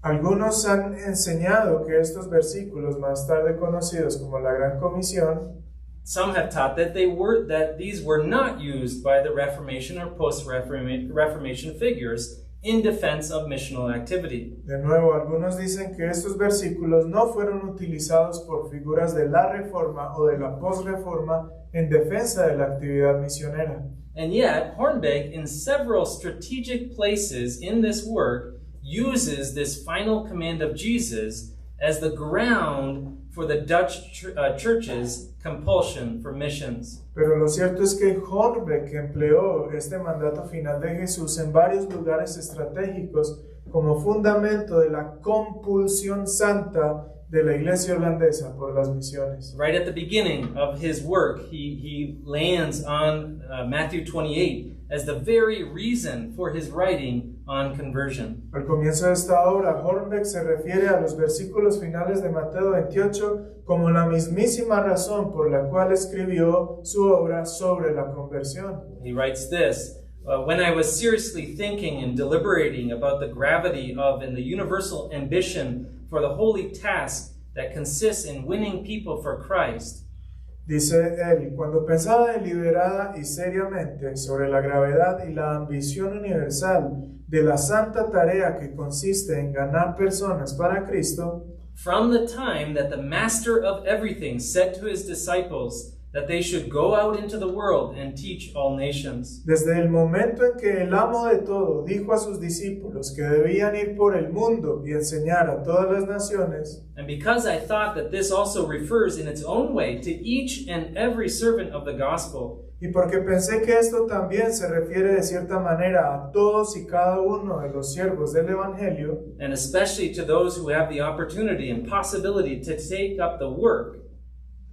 algunos han enseñado que estos versículos, más tarde conocidos como la Gran Comisión, some have taught that these were not used by the Reformation or post-Reformation figures in defense of missional activity. De nuevo, algunos dicen que estos versículos no fueron utilizados por figuras de la Reforma o de la post-Reforma en defensa de la actividad misionera. And yet, Hoornbeeck, in several strategic places in this work, uses this final command of Jesus as the ground for the Dutch church's compulsion for missions. Pero lo cierto es que Hoornbeeck empleó este mandato final de Jesús en varios lugares estratégicos como fundamento de la compulsión santa de la iglesia holandesa por las misiones. Right at the beginning of his work, he lands on Matthew 28 as the very reason for his writing on conversion. Al comienzo de esta obra, Hoornbeeck se refiere a los versículos finales de Mateo 28 como la mismísima razón por la cual escribió su obra sobre la conversión. He writes this, when I was seriously thinking and deliberating about the gravity of and the universal ambition for the holy task that consists in winning people for Christ. Dice él, cuando pensaba deliberada y seriamente sobre la gravedad y la ambición universal de la santa tarea que consiste en ganar personas para Cristo, from the time that the master of everything said to his disciples that they should go out into the world and teach all nations. Desde el momento en que el amo de todo dijo a sus discípulos que debían ir por el mundo y enseñar a todas las naciones, and because I thought that this also refers in its own way to each and every servant of the gospel, y porque pensé que esto también se refiere de cierta manera a todos y cada uno de los siervos del Evangelio, and especially to those who have the opportunity and possibility to take up the work,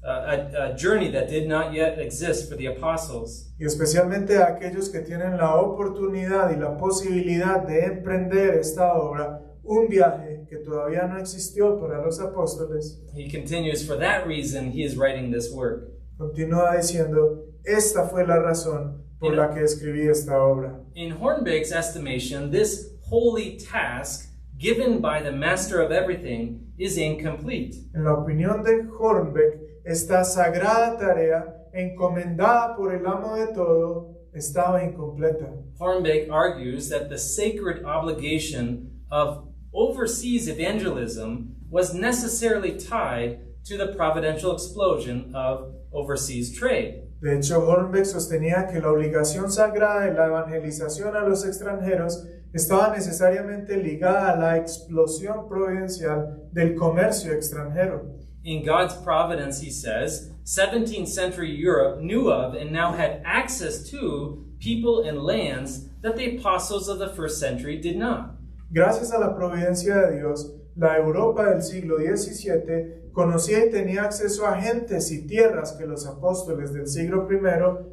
a journey that did not yet exist for the apostles. y especialmente a aquellos que tienen la oportunidad y la posibilidad de emprender esta obra un viaje que todavía no existió para los apóstoles. He continues, for that reason he is writing this work. Continúa diciendo, esta fue la razón por la que escribí esta obra. In Hoornbeek's estimation, this holy task given by the master of everything is incomplete. En la opinión de Hoornbeek, esta sagrada tarea encomendada por el amo de todo estaba incompleta. Hoornbeek argues that the sacred obligation of overseas evangelism was necessarily tied to the providential explosion of overseas trade. De hecho, Hoornbeek sostenía que la obligación sagrada de la evangelización a los extranjeros estaba necesariamente ligada a la explosión providencial del comercio extranjero. In God's providence, he says, 17th century Europe knew of and now had access to people and lands that the apostles of the first century did not. Gracias a la providencia de Dios, la Europa del siglo XVII conocía y tenía acceso a gentes y tierras que los apóstoles del siglo I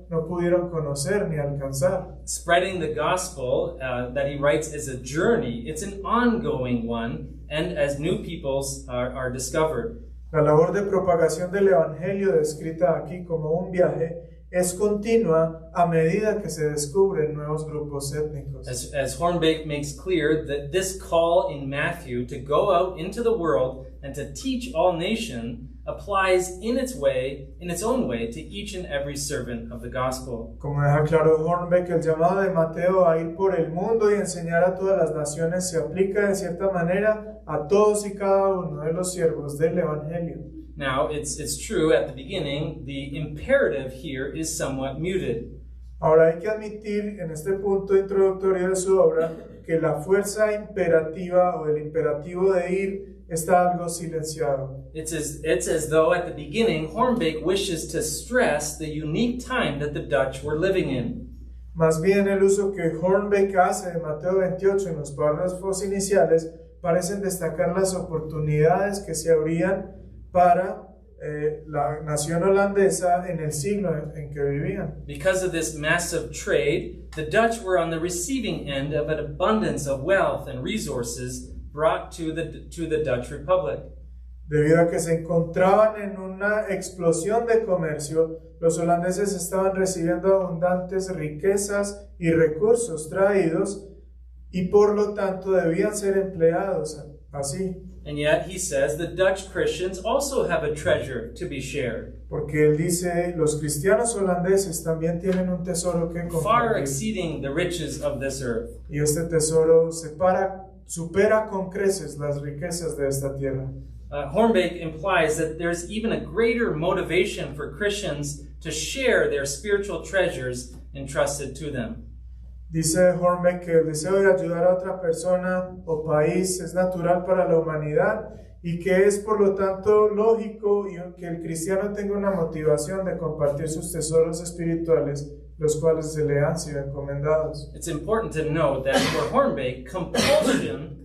no pudieron conocer ni alcanzar. Spreading the gospel that he writes is a journey. It's an ongoing one, and as new peoples are discovered. La labor de propagación del Evangelio descrita aquí como un viaje es continua a medida que se descubren nuevos grupos étnicos. As Hoornbeek makes clear, that this call in Matthew to go out into the world and to teach all nations applies in its own way, to each and every servant of the gospel. Como deja claro Hoornbeek, el llamado de Mateo a ir por el mundo y enseñar a todas las naciones se aplica de cierta manera a todos y cada uno de los siervos del Evangelio. Now, it's true at the beginning, the imperative here is somewhat muted. Ahora hay que admitir en este punto introductorio de su obra que la fuerza imperativa o el imperativo de ir está algo silenciado. It's as though at the beginning Hoornbeek wishes to stress the unique time that the Dutch were living in. Más bien el uso que Hoornbeek hace de Mateo 28 en los párrafos iniciales parecen destacar las oportunidades que se abrían para la nación holandesa en el siglo en que vivían. Because of this massive trade, the Dutch were on the receiving end of an abundance of wealth and resources brought to the Dutch Republic. Debido a que se encontraban en una explosión de comercio, los holandeses estaban recibiendo abundantes riquezas y recursos traídos y por lo tanto debían ser empleados así. And yet, he says, the Dutch Christians also have a treasure to be shared. Porque él dice, los cristianos holandeses también tienen un tesoro que compartir. Far exceeding the riches of this earth. Y este tesoro supera con creces las riquezas de esta tierra. Hoornbeek implies that there's even a greater motivation for Christians to share their spiritual treasures entrusted to them. Dice Hoornbeek que el deseo de ayudar a otra persona o país es natural para la humanidad y que es por lo tanto lógico que el cristiano tenga una motivación de compartir sus tesoros espirituales, los cuales se le han sido encomendados. It's important to note that for Hoornbeek,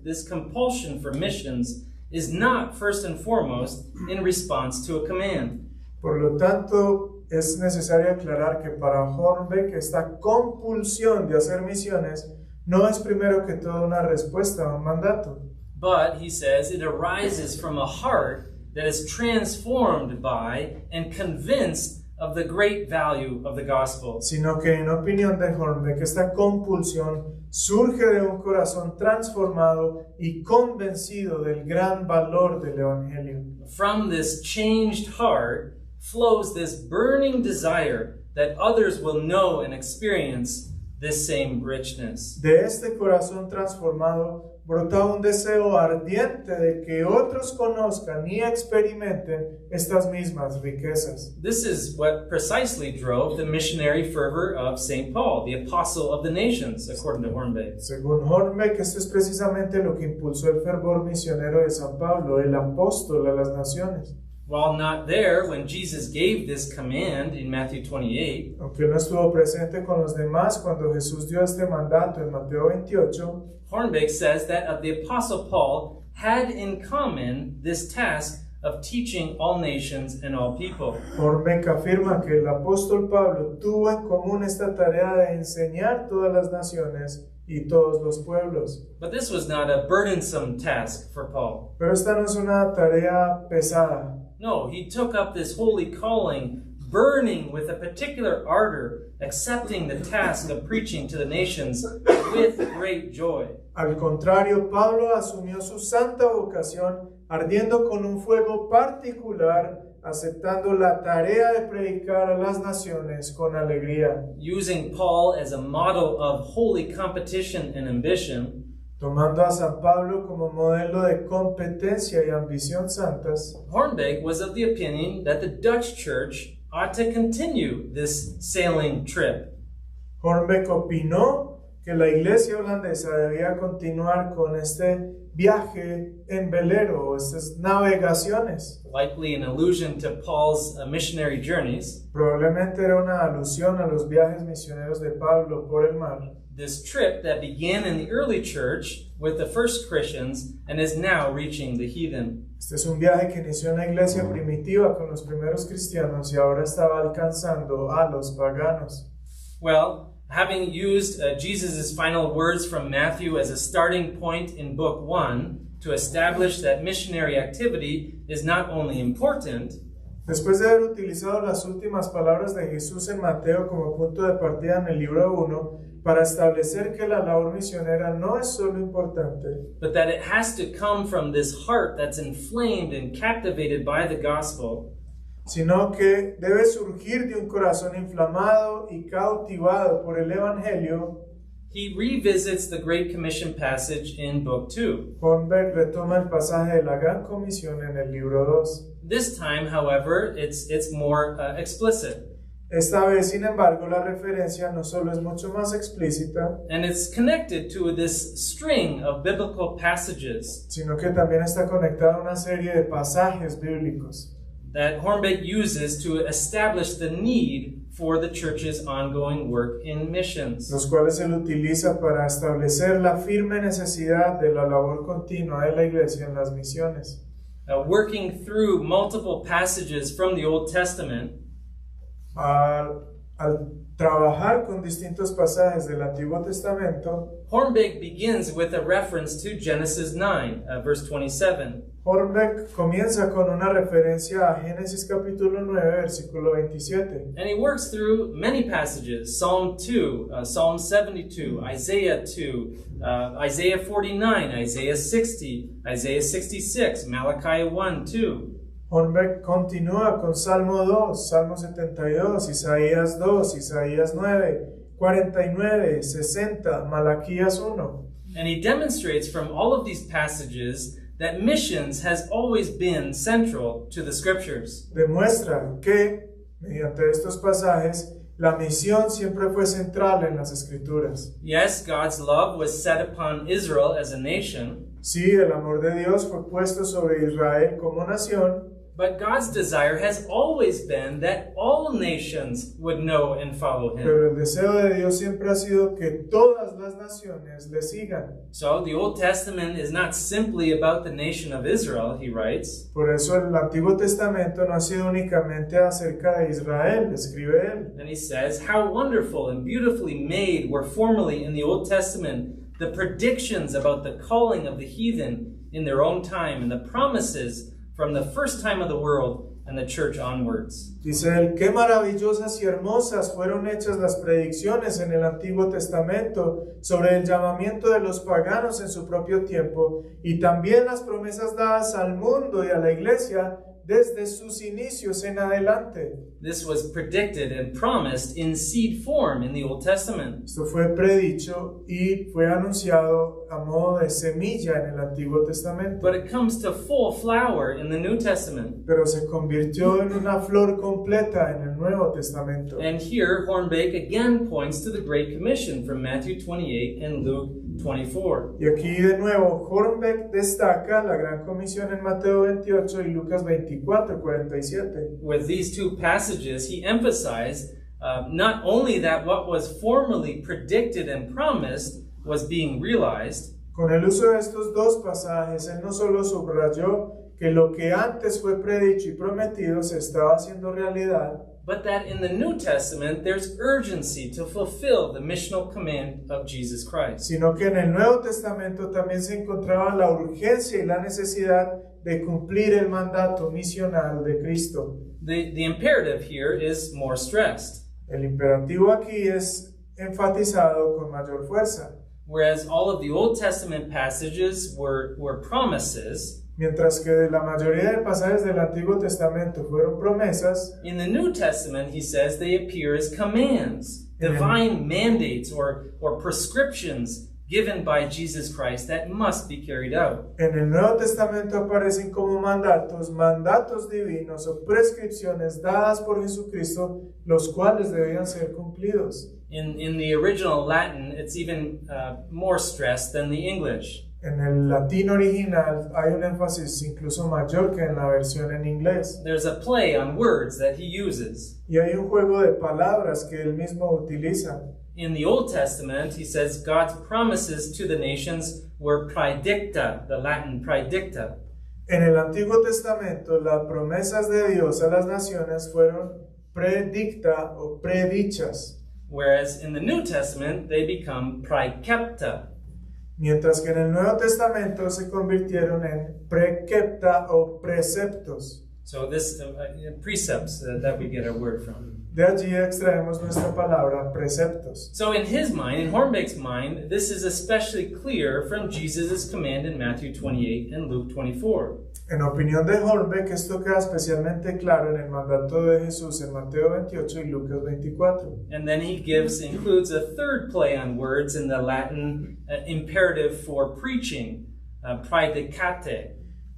this compulsion for missions is not first and foremost in response to a command. Por lo tanto, es necesario aclarar que para Hoornbeek esta compulsión de hacer misiones no es primero que todo una respuesta a un mandato. But, he says, it arises from a heart that is transformed by and convinced of the great value of the gospel. Sino que en opinión de Hoornbeek esta compulsión surge de un corazón transformado y convencido del gran valor del Evangelio. From this changed heart flows this burning desire that others will know and experience this same richness. De este corazón transformado brota un deseo ardiente de que otros conozcan y experimenten estas mismas riquezas. This is what precisely drove the missionary fervor of St. Paul, the apostle of the nations, according to Hoornbeek. Según Hoornbeek, esto es precisamente lo que impulsó el fervor misionero de San Pablo, el apóstol a las naciones. While not there, when Jesus gave this command in Matthew 28, aunque no estuvo presente con los demás cuando Jesús dio este mandato en Mateo 28, Hoornbeek says that the apostle Paul had in common this task of teaching all nations and all people. Hoornbeeck afirma que el apóstol Pablo tuvo en común esta tarea de enseñar todas las naciones y todos los pueblos. But this was not a burdensome task for Paul. Pero esta no es una tarea pesada. No, he took up this holy calling, burning with a particular ardor, accepting the task of preaching to the nations with great joy. Al contrario, Pablo asumió su santa vocación ardiendo con un fuego particular, aceptando la tarea de predicar a las naciones con alegría. Using Paul as a model of holy competition and ambition, Tomando a San Pablo como modelo de competencia y ambición santas, Hoornbeeck was of the opinion that the Dutch church ought to continue this sailing trip. Hoornbeeck opinó que la iglesia holandesa debía continuar con este viaje en velero, o estas navegaciones. Likely an allusion to Paul's missionary journeys. Probablemente era una alusión a los viajes misioneros de Pablo por el mar. This trip that began in the early church with the first Christians and is now reaching the heathen. Este es un viaje que inició en la iglesia primitiva con los primeros cristianos y ahora estaba alcanzando a los paganos. Well, having used Jesus' final words from Matthew as a starting point in Book 1 to establish that missionary activity is not only important, Después de haber utilizado las últimas palabras de Jesús en Mateo como punto de partida en el libro 1 para establecer que la labor misionera no es solo importante, but that it has to come from this heart that's inflamed and captivated by the gospel, sino que debe surgir de un corazón inflamado y cautivado por el Evangelio. he revisits the Great Commission passage in Book 2. Hoornbeeck retoma el pasaje de la Gran Comisión en el libro 2. This time, however, it's more explicit. Esta vez, sin embargo, la referencia no solo es mucho más explícita, And it's connected to this string of biblical passages sino que también está conectada a una serie de pasajes bíblicos that Hoornbeeck uses to establish the need for the church's ongoing work in missions. los cuales él utiliza para establecer la firme necesidad de la labor continua de la iglesia en las misiones. Working through multiple passages from the Old Testament, Al trabajar con distintos pasajes del Antiguo Testamento, Hoornbeeck begins with a reference to Genesis 9, verse 27. Hoornbeeck comienza con una referencia a Génesis capítulo 9, versículo 27. And he works through many passages, Psalm 2, Psalm 72, Isaiah 2, Isaiah 49, Isaiah 60, Isaiah 66, Malachi 1, 2. Hoornbeeck continúa con Salmo 2, Salmo 72, Isaías 2, Isaías 9, 49, 60, Malaquías 1. And he demonstrates from all of these passages that missions has always been central to the scriptures. Demuestra que, mediante estos pasajes, la misión siempre fue central en las Escrituras. Yes, God's love was set upon Israel as a nation, Sí, el amor de Dios fue puesto sobre Israel como nación, but God's desire has always been that all nations would know and follow him. pero el deseo de Dios siempre ha sido que todas las naciones le sigan. So the Old Testament is not simply about the nation of Israel, he writes. Por eso el Antiguo Testamento no ha sido únicamente acerca de Israel, escribe él. And he says, how wonderful and beautifully made were formerly in the Old Testament the predictions about the calling of the heathen in their own time and the promises from the first time of the world and the church onwards. Dice él, qué maravillosas y hermosas fueron hechas las predicciones en el Antiguo Testamento sobre el llamamiento de los paganos en su propio tiempo y también las promesas dadas al mundo y a la iglesia desde sus inicios en adelante. This was predicted and promised in seed form in the Old Testament. Esto fue predicho y fue anunciado a modo de semilla en el Antiguo Testamento. But it comes to full flower in the New Testament. Pero se convirtió en una flor completa en el Nuevo Testamento. And here Hoornbeeck again points to the Great Commission from Matthew 28 and Luke 24. Y aquí de nuevo Hoornbeeck destaca la Gran Comisión en Mateo 28 y Lucas 24, 47. With these two passages, he emphasized not only that what was formerly predicted and promised was being realized, Con el uso de estos dos pasajes, él no solo subrayó que lo que antes fue predicho y prometido se estaba haciendo realidad, but that in the New Testament there's urgency to fulfill the missional command of Jesus Christ. sino que en el Nuevo Testamento también se encontraba la urgencia y la necesidad de cumplir el mandato misional de Cristo. The imperative here is more stressed, El imperativo aquí es enfatizado con mayor fuerza. whereas all of the Old Testament passages were promises. Mientras que la mayoría de pasajes del Antiguo Testamento fueron promesas, In the New Testament, he says they appear as commands, divine mandates or prescriptions given by Jesus Christ that must be carried out. en el Nuevo Testamento aparecen como mandatos divinos o prescripciones dadas por Jesucristo, los cuales debían ser cumplidos. In the original Latin, it's even more stressed than the English. En el latín original hay un énfasis incluso mayor que en la versión en inglés. There's a play on words that he uses. Y hay un juego de palabras que él mismo utiliza. In the Old Testament, he says God's promises to the nations were praedicta, the Latin praedicta. En el Antiguo Testamento, las promesas de Dios a las naciones fueron predicta o predichas, Whereas in the New Testament, they become praecepta. mientras que en el Nuevo Testamento se convirtieron en precepta o preceptos. So this precepts that we get our word from. De allí extraemos nuestra palabra preceptos. So in his mind, in Hoornbeeck's mind, this is especially clear from Jesus' command in Matthew 28 and Luke 24. En opinión de Hoornbeeck, esto queda especialmente claro en el mandato de Jesús en Mateo 28 y Lucas 24. And then he includes a third play on words in the Latin imperative for preaching, praedicate.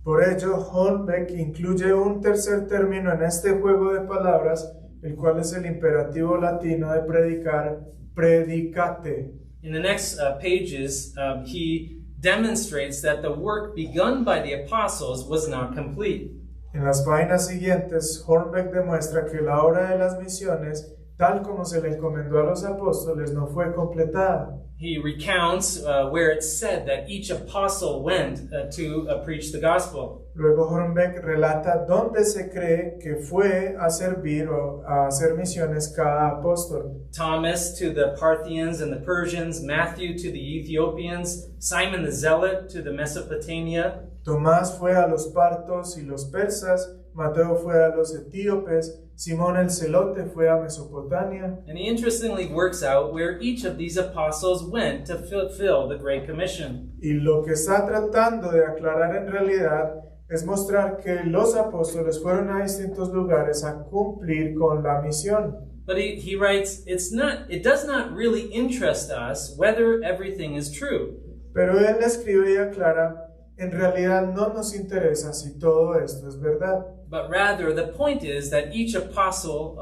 Por ello, Hoornbeeck incluye un tercer término en este juego de palabras, el cual es el imperativo latino de predicar, predicate. In the next pages, he demonstrates that the work begun by the apostles was not complete. En las páginas siguientes, Hoornbeeck demuestra que la obra de las misiones, tal como se le encomendó a los apóstoles, no fue completada. He recounts where it's said that each apostle went to preach the gospel. Luego Hoornbeeck relata dónde se cree que fue a servir o a hacer misiones cada apóstol. Thomas to the Parthians and the Persians, Matthew to the Ethiopians, Simon the Zealot to the Mesopotamia, Tomás fue a los partos y los persas, Mateo fue a los etíopes, Simón el celote fue a Mesopotamia. and he interestingly works out where each of these apostles went to fulfill the Great Commission. Y lo que está tratando de aclarar en realidad es mostrar que los apóstoles fueron a distintos lugares a cumplir con la misión. But he writes, it does not really interest us whether everything is true. Pero él escribe y aclara, en realidad no nos interesa si todo esto es verdad. But rather, the point is that each apostle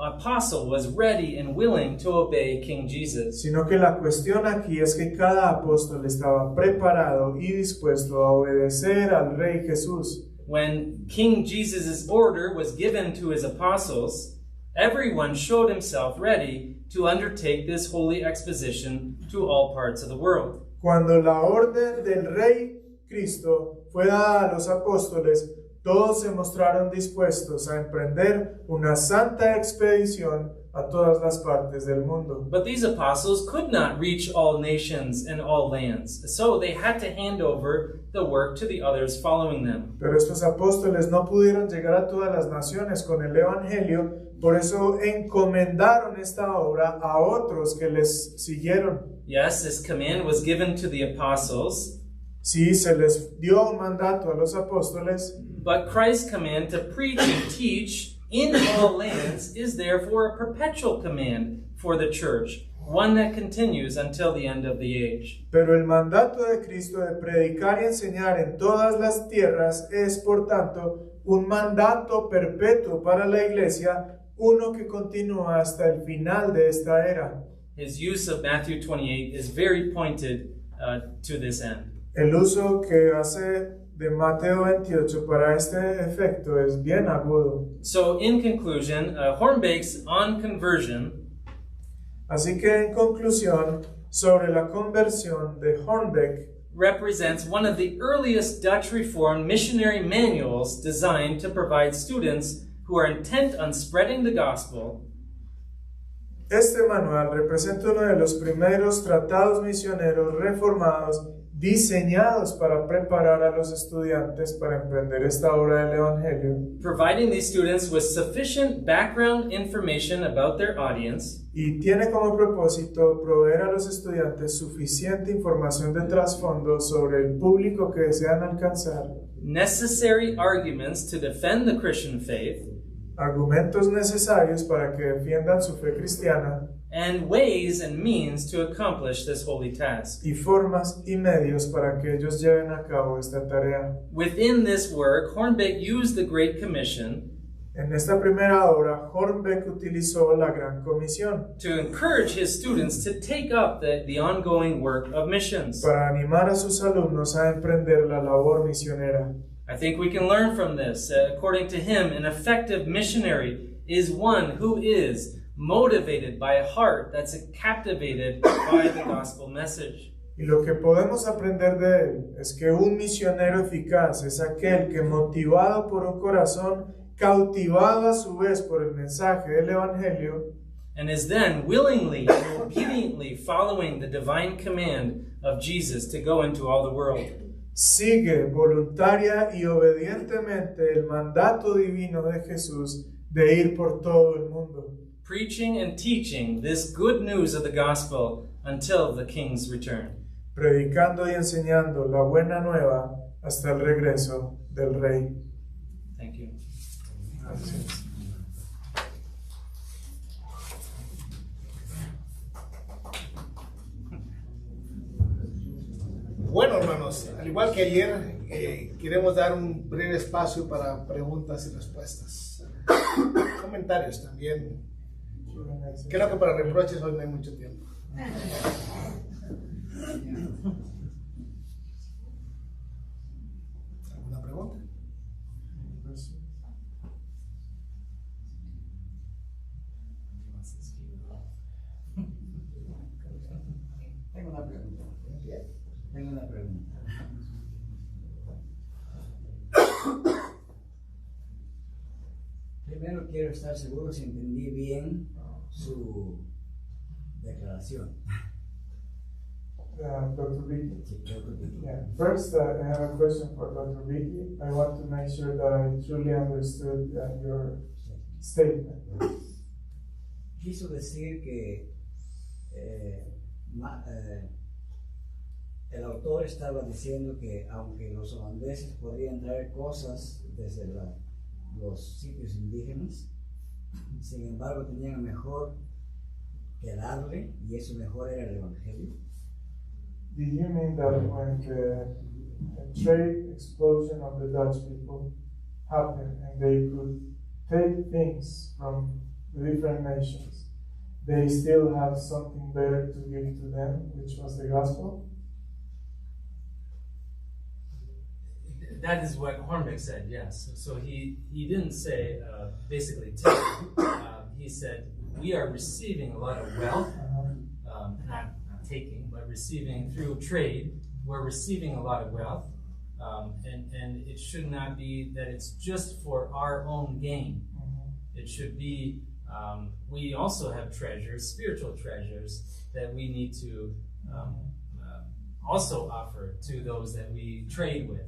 was ready and willing to obey King Jesus. Sino que la cuestión aquí es que cada apóstol estaba preparado y dispuesto a obedecer al Rey Jesús. When King Jesus' order was given to his apostles, everyone showed himself ready to undertake this holy exposition to all parts of the world. Cuando la orden del Rey Cristo fue dada a los apóstoles, todos se mostraron dispuestos a emprender una santa expedición a todas las partes del mundo. But these apostles could not reach all nations and all lands, so they had to hand over the work to the others following them. Pero estos apóstoles no pudieron llegar a todas las naciones con el Evangelio, por eso encomendaron esta obra a otros que les siguieron. Yes, this command was given to the apostles, Sí, se les dio un mandato a los apóstoles, but Christ's command to preach and teach in all lands is therefore a perpetual command for the church, one that continues until the end of the age. pero el mandato de Cristo de predicar y enseñar en todas las tierras es, por tanto, un mandato perpetuo para la iglesia, uno que continúa hasta el final de esta era. His use of Matthew 28 is very pointed to this end. El uso que hace de Mateo 28 para este efecto es bien agudo. So, in conclusion, Hoornbeeck's On Conversion Así que en conclusión, sobre la conversión de Hoornbeeck, represents one of the earliest Dutch Reformed missionary manuals designed to provide students who are intent on spreading the gospel. Este manual representa uno de los primeros tratados misioneros reformados diseñados para preparar a los estudiantes para emprender esta obra del Evangelio, Providing these students with sufficient background information about their audience, y tiene como propósito proveer a los estudiantes suficiente información de trasfondo sobre el público que desean alcanzar, necessary arguments to defend the Christian faith, argumentos necesarios para que defiendan su fe cristiana, and ways and means to accomplish this holy task. y formas y medios para que ellos lleven a cabo esta tarea. Within this work, Hoornbeeck used the Great Commission En esta primera obra, Hoornbeeck utilizó la Gran Comisión to encourage his students to take up the ongoing work of missions. para animar a sus alumnos a emprender la labor misionera. I think we can learn from this. According to him, an effective missionary is one who is motivated by a heart that's captivated by the gospel message. Y lo que podemos aprender de él es que un misionero eficaz es aquel que, motivado por un corazón cautivado a su vez por el mensaje del Evangelio, And is then willingly and obediently following the divine command of Jesus to go into all the world. sigue voluntaria y obedientemente el mandato divino de Jesús de ir por todo el mundo, Preaching and teaching this good news of the gospel until the King's return. predicando y enseñando la buena nueva hasta el regreso del Rey. Thank you. Gracias. Bueno, hermanos, al igual que ayer, queremos dar un breve espacio para preguntas y respuestas. Comentarios también. Creo que para reproches hoy no hay mucho tiempo. ¿Alguna pregunta? Tengo una pregunta. Tengo una pregunta. Primero quiero estar seguro si entendí bien su declaración. Dr. Beeke. Sí, creo que sí. Yeah. First, I have a question for Dr. Beeke. I want to make sure that I truly understood your statement. Quiso decir que el autor estaba diciendo que aunque los holandeses podrían traer cosas desde los sitios indígenas, sin embargo tenían mejor que darle, y eso mejor era el Evangelio. Did you mean that when the trade explosion of the Dutch people happened and they could take things from the different nations, they still have something better to give to them, which was the gospel? That is what Hoornbeeck said, yes. So he didn't say basically take. He said we are receiving a lot of wealth, not taking, but receiving through trade. We're receiving a lot of wealth, and it should not be that it's just for our own gain. It should be we also have treasures, spiritual treasures, that we need to also offer to those that we trade with.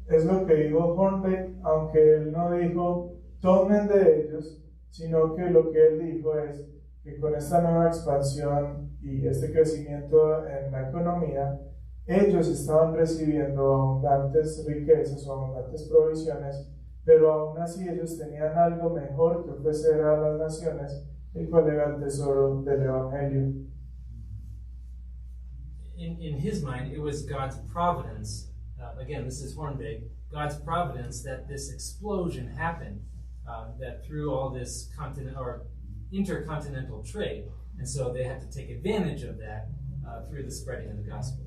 Es lo que dijo Hoornbeeck, aunque él no dijo tomen de ellos, sino que lo que él dijo es que con esta nueva expansión y este crecimiento en la economía, ellos estaban recibiendo abundantes riquezas o abundantes provisiones, pero aún así ellos tenían algo mejor que ofrecer a las naciones, el cual era el tesoro del Evangelio. In his mind, it was God's providence. Again, this is Hoornbeeck. God's providence that this explosion happened, that through all this continent or intercontinental trade, and so they had to take advantage of that through the spreading of the gospel.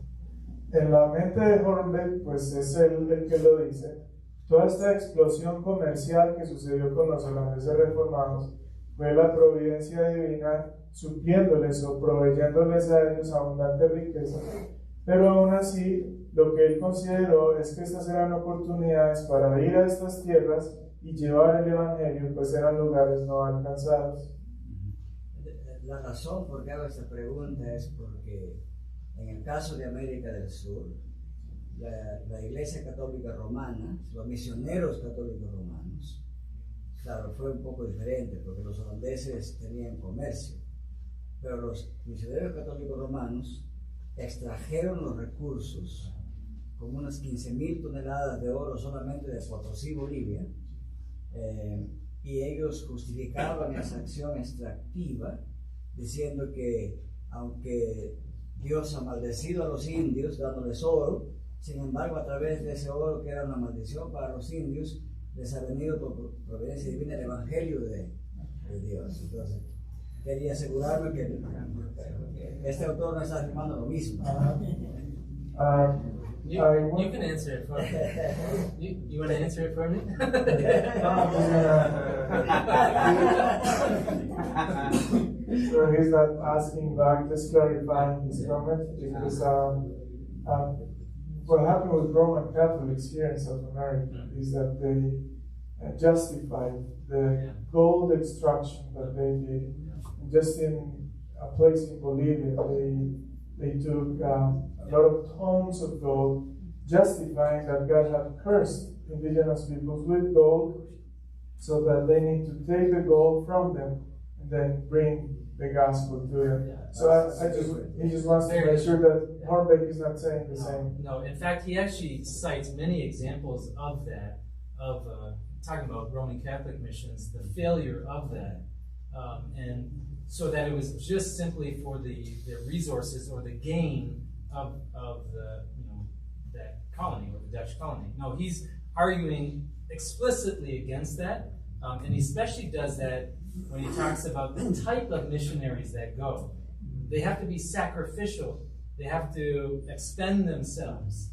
En la mente de Hoornbeeck, pues es él el que lo dice. Toda esta explosión comercial que sucedió con los holandeses reformados fue la providencia divina supliéndoles o proveyéndoles a ellos abundantes riquezas, Pero aún así, lo que él consideró es que estas eran oportunidades para ir a estas tierras y llevar el Evangelio, pues eran lugares no alcanzados. La razón por qué hago esta pregunta es porque en el caso de América del Sur, la Iglesia Católica Romana, los misioneros católicos romanos, claro, fue un poco diferente porque los holandeses tenían comercio, pero los misioneros católicos romanos extrajeron los recursos, como unas 15.000 toneladas de oro solamente de Potosí, Bolivia, y ellos justificaban esa acción extractiva diciendo que aunque Dios ha maldecido a los indios dándoles oro, sin embargo a través de ese oro que era una maldición para los indios, les ha venido por providencia divina el Evangelio de Dios. Entonces, quería asegurarme que este autor no está afirmando lo mismo. You can answer it for me. You want to answer it for me? So he's not asking back, just clarifying his comment, because what happened with Roman Catholics here in South America is that they justified the gold extraction that they did. Just in a place in Bolivia, they took a lot of tons of gold, justifying that God had cursed indigenous peoples with gold, so that they need to take the gold from them and then bring the gospel to them. So he just wants to make sure that Hoornbeeck is not saying the same. No, in fact, he actually cites many examples of that, of talking about Roman Catholic missions, the failure of that, and so that it was just simply for the resources or the gain of the that colony or the Dutch colony. No, he's arguing explicitly against that, and he especially does that when he talks about the type of missionaries that go. They have to be sacrificial. They have to expend themselves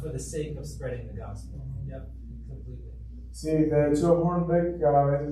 for the sake of spreading the gospel. Yep, completely. Sí, de hecho Hoornbeeck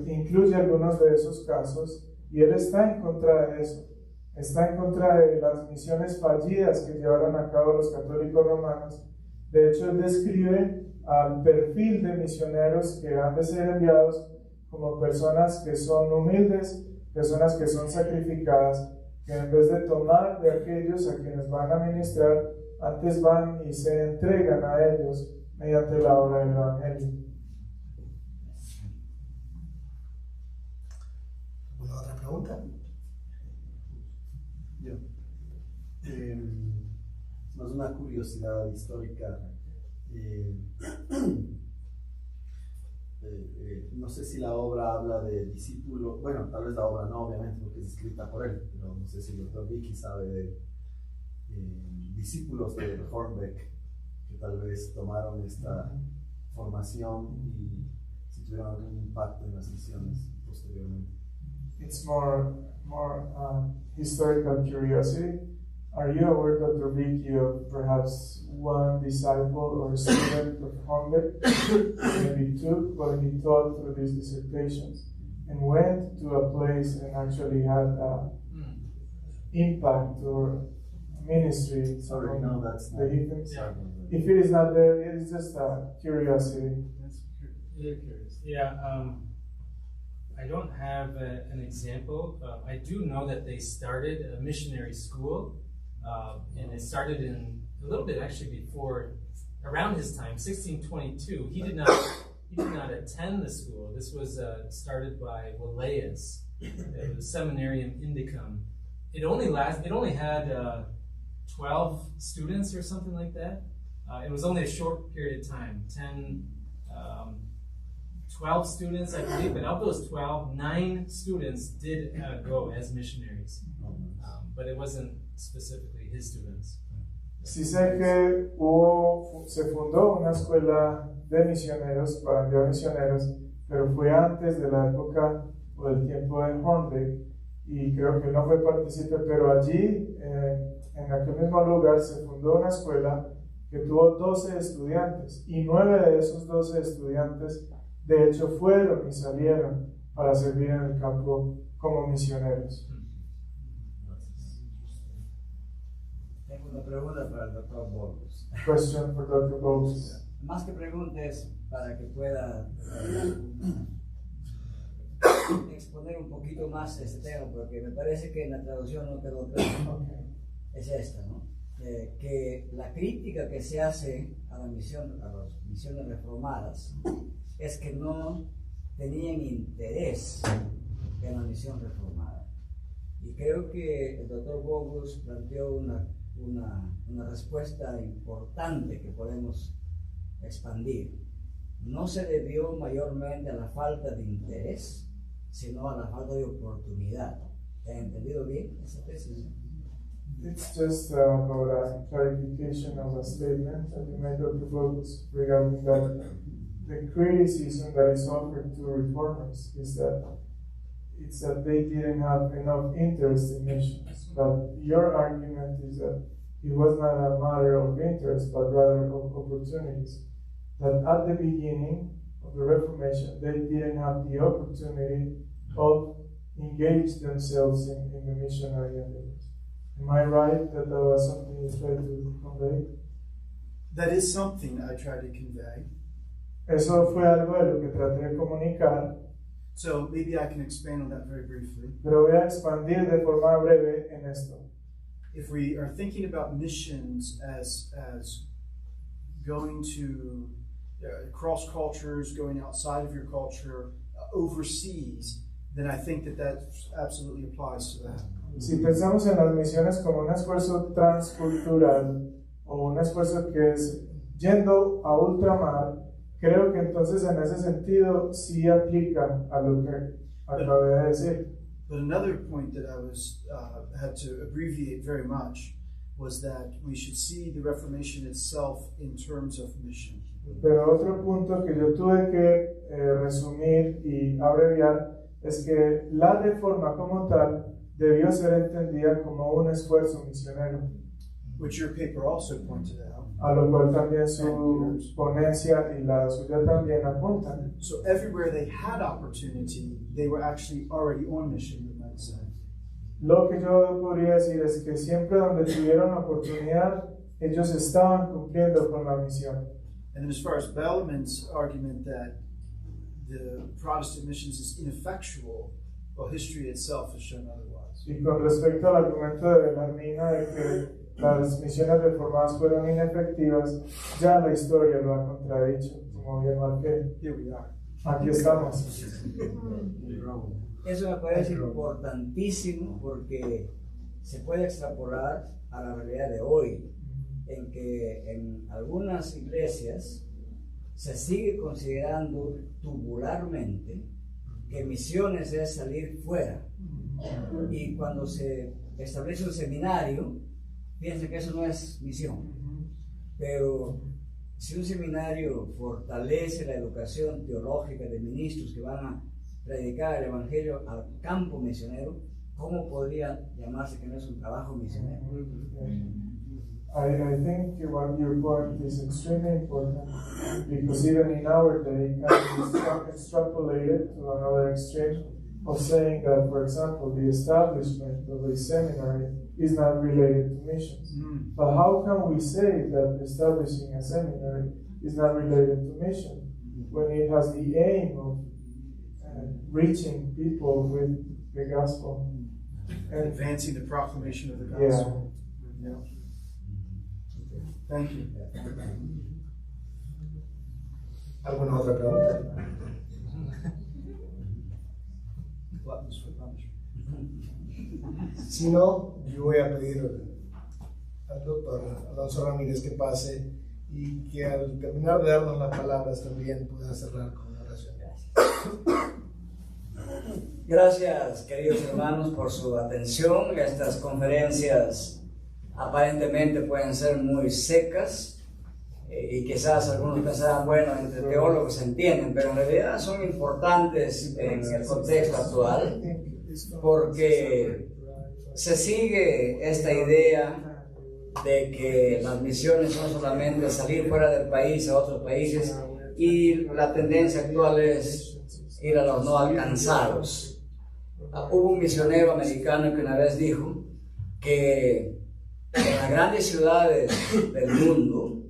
incluye algunos de esos casos y él está en contra de eso. Está en contra de las misiones fallidas que llevaron a cabo los católicos romanos. De hecho, él describe al perfil de misioneros que han de ser enviados como personas que son humildes, personas que son sacrificadas, que en vez de tomar de aquellos a quienes van a ministrar, antes van y se entregan a ellos mediante la obra del Evangelio. ¿Alguna otra pregunta? Yo. Más una curiosidad histórica. No sé si la obra habla de discípulos, bueno, tal vez la obra no, obviamente, porque es escrita por él, pero no sé si el doctor Beeke sabe de discípulos de Hoornbeeck que tal vez tomaron esta formación y si tuvieron algún impacto en las misiones posteriormente. It's more historical curiosity. Are you aware, Dr. Beeke, of perhaps one disciple or student of Hoornbeeck maybe took what he taught through these dissertations and went to a place and actually had impact or ministry? Sorry, no, that's not. If it is not there, it is just a curiosity. That's really curious. Yeah, I don't have an example. I do know that they started a missionary school. And it started in a little bit actually before, around his time, 1622. He did not attend the school. This was started by Waleas, the Seminarium Indicum. It only had 12 students or something like that. It was only a short period of time, 12 students, I believe, but of those 12, 9 students did go as missionaries. But it wasn't specifically his students. Sí sé que se fundó una escuela de misioneros para enviar misioneros, pero fue antes de la época o del tiempo de Hoornbeeck y creo que no fue partícipe, pero allí en aquel mismo lugar se fundó una escuela que tuvo 12 estudiantes y 9 de esos 12 estudiantes de hecho fueron y salieron para servir en el campo como misioneros. Tengo Una pregunta para el doctor Borges. Question for Dr. Bogues. Más que preguntas, para que pueda exponer un poquito más este tema, porque me parece que en la traducción no quedó claro. Es esta, ¿no? Que la crítica que se hace a la misión, a las misiones reformadas, es que no tenían interés en la misión reformada. Y creo que el doctor Bogus planteó una respuesta importante que podemos expandir. No se debió mayormente a la falta de interés, sino a la falta de oportunidad. ¿Te han entendido bien esa tesis? It's just about a clarification of a statement that you made, Dr. Bogues, regarding that the criticism that is offered to reformers is that they didn't have enough interest in missions. But your argument is that it was not a matter of interest, but rather of opportunities. That at the beginning of the Reformation, they didn't have the opportunity of engage themselves in the missionary endeavors. Am I right that that was something you tried to convey? That is something I try to convey. Eso fue algo de lo que traté de comunicar. So maybe I can expand on that very briefly. Pero voy a expandir de forma breve en esto. If we are thinking about missions as going to cross cultures, going outside of your culture, overseas, then I think that absolutely applies to that. Si pensamos en las misiones como un esfuerzo transcultural o un esfuerzo que es yendo a ultramar, creo que entonces en ese sentido sí aplica a lo que acabé de decir. But another point that I had to abbreviate very much was that we should see the Reformation itself in terms of mission. Pero otro punto que yo tuve que resumir y abreviar es que la reforma como tal debió ser entendida como un esfuerzo misionero. Which your paper also pointed out. A lo cual también su ponencia y la suya también apuntan. So everywhere they had opportunity, they were actually already on mission, you might say. Lo que yo podría decir es que siempre donde tuvieron oportunidad, ellos estaban cumpliendo con la misión. And then as far as Bellarmine's argument that the Protestant missions is ineffectual, well, history itself has shown otherwise. Y con respecto al argumento de Bellarmine de que las misiones reformadas fueron inefectivas, ya la historia lo ha contradicho, como bien marqué. Here we are. Aquí estamos. Eso me parece importantísimo porque se puede extrapolar a la realidad de hoy, en que en algunas iglesias se sigue considerando tubularmente que misiones es salir fuera. Y cuando se establece un seminario, piensa que eso no es misión. Pero si un seminario fortalece la educación teológica de ministros que van a predicar el evangelio al campo misionero, ¿cómo podría llamarse que no es un trabajo misionero? I think your point is extremely important because even in our day it can be extrapolated to another extreme of saying that, for example, the establishment of a seminary is not related to missions. But how can we say that establishing a seminary is not related to mission when it has the aim of reaching people with the gospel And advancing the proclamation of the gospel. Yeah. Thank you. ¿Alguna otra pregunta? Buttons for punishment. Si no, yo voy a pedir al doctor Alonso Ramírez que pase y que al terminar de darnos las palabras también pueda cerrar con una oración. Gracias, queridos hermanos, por su atención. Estas conferencias aparentemente pueden ser muy secas y quizás algunos pensarán, bueno, entre teólogos se entienden, pero en realidad son importantes en el contexto actual porque se sigue esta idea de que las misiones son solamente salir fuera del país a otros países y la tendencia actual es ir a los no alcanzados. Hubo un misionero americano que una vez dijo que en la las grandes ciudades del mundo,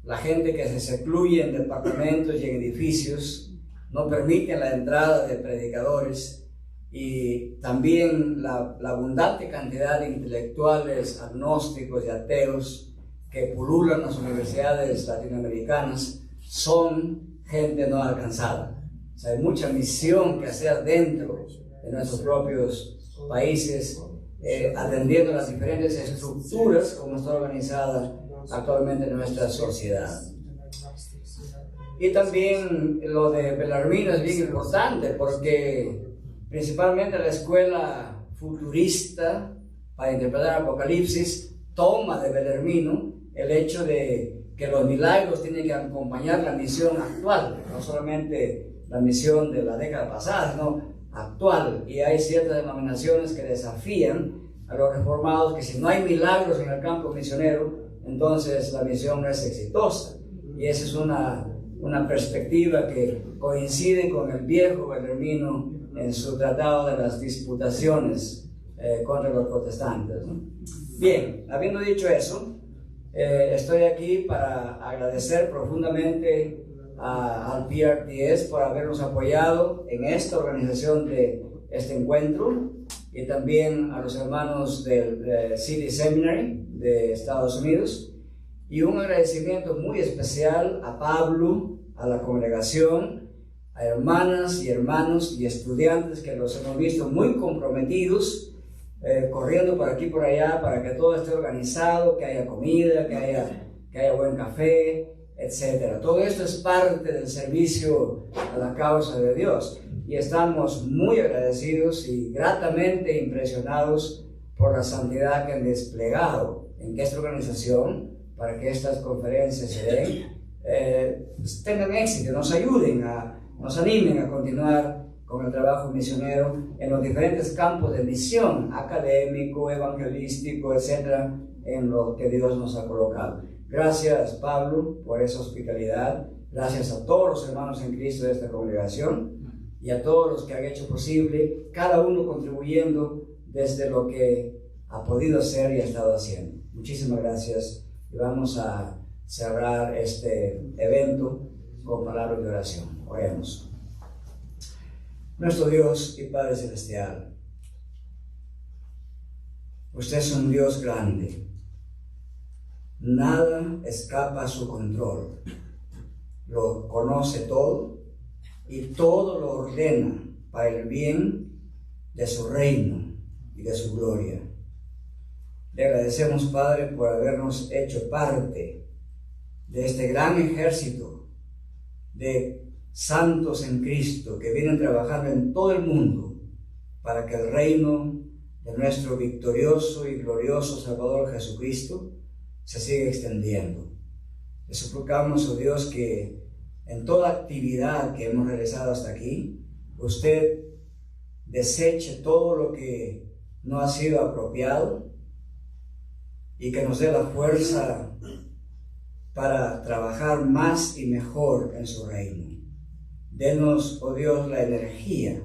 la gente que se secluye en departamentos y en edificios no permiten la entrada de predicadores, y también la abundante cantidad de intelectuales agnósticos y ateos que pululan las universidades latinoamericanas son gente no alcanzada. O sea, hay mucha misión que hacer dentro de nuestros propios países, atendiendo las diferentes estructuras como está organizada actualmente en nuestra sociedad. Y también lo de Bellarmino es bien importante, porque principalmente la escuela futurista para interpretar Apocalipsis toma de Bellarmino el hecho de que los milagros tienen que acompañar la misión actual, no solamente la misión de la década pasada, sino actual. Y hay ciertas denominaciones que desafían a los reformados que si no hay milagros en el campo misionero, entonces la misión no es exitosa. Y esa es una perspectiva que coincide con el viejo Bellarmino en su tratado de las disputaciones contra los protestantes, ¿no? Bien, habiendo dicho eso, estoy aquí para agradecer profundamente al PRTS por habernos apoyado en esta organización de este encuentro, y también a los hermanos del City Seminary de Estados Unidos, y un agradecimiento muy especial a Pablo, a la congregación, a hermanas y hermanos y estudiantes que los hemos visto muy comprometidos, corriendo por aquí y por allá para que todo esté organizado, que haya comida, que haya buen café, etc. Todo esto es parte del servicio a la causa de Dios, y estamos muy agradecidos y gratamente impresionados por la santidad que han desplegado en esta organización para que estas conferencias se den, tengan éxito, nos animen a continuar con el trabajo misionero en los diferentes campos de misión, académico, evangelístico, etc., en lo que Dios nos ha colocado. Gracias, Pablo, por esa hospitalidad. Gracias a todos los hermanos en Cristo de esta congregación y a todos los que han hecho posible, cada uno contribuyendo desde lo que ha podido hacer y ha estado haciendo. Muchísimas gracias, y vamos a cerrar este evento con palabras de oración. Oremos. Nuestro Dios y Padre Celestial, usted es un Dios grande. Nada escapa a su control. Lo conoce todo y todo lo ordena para el bien de su reino y de su gloria. Le agradecemos, Padre, por habernos hecho parte de este gran ejército de santos en Cristo que vienen trabajando en todo el mundo para que el reino de nuestro victorioso y glorioso Salvador Jesucristo se siga extendiendo. Le suplicamos, oh Dios, que en toda actividad que hemos realizado hasta aquí, usted deseche todo lo que no ha sido apropiado y que nos dé la fuerza para trabajar más y mejor en su reino. Denos, oh Dios, la energía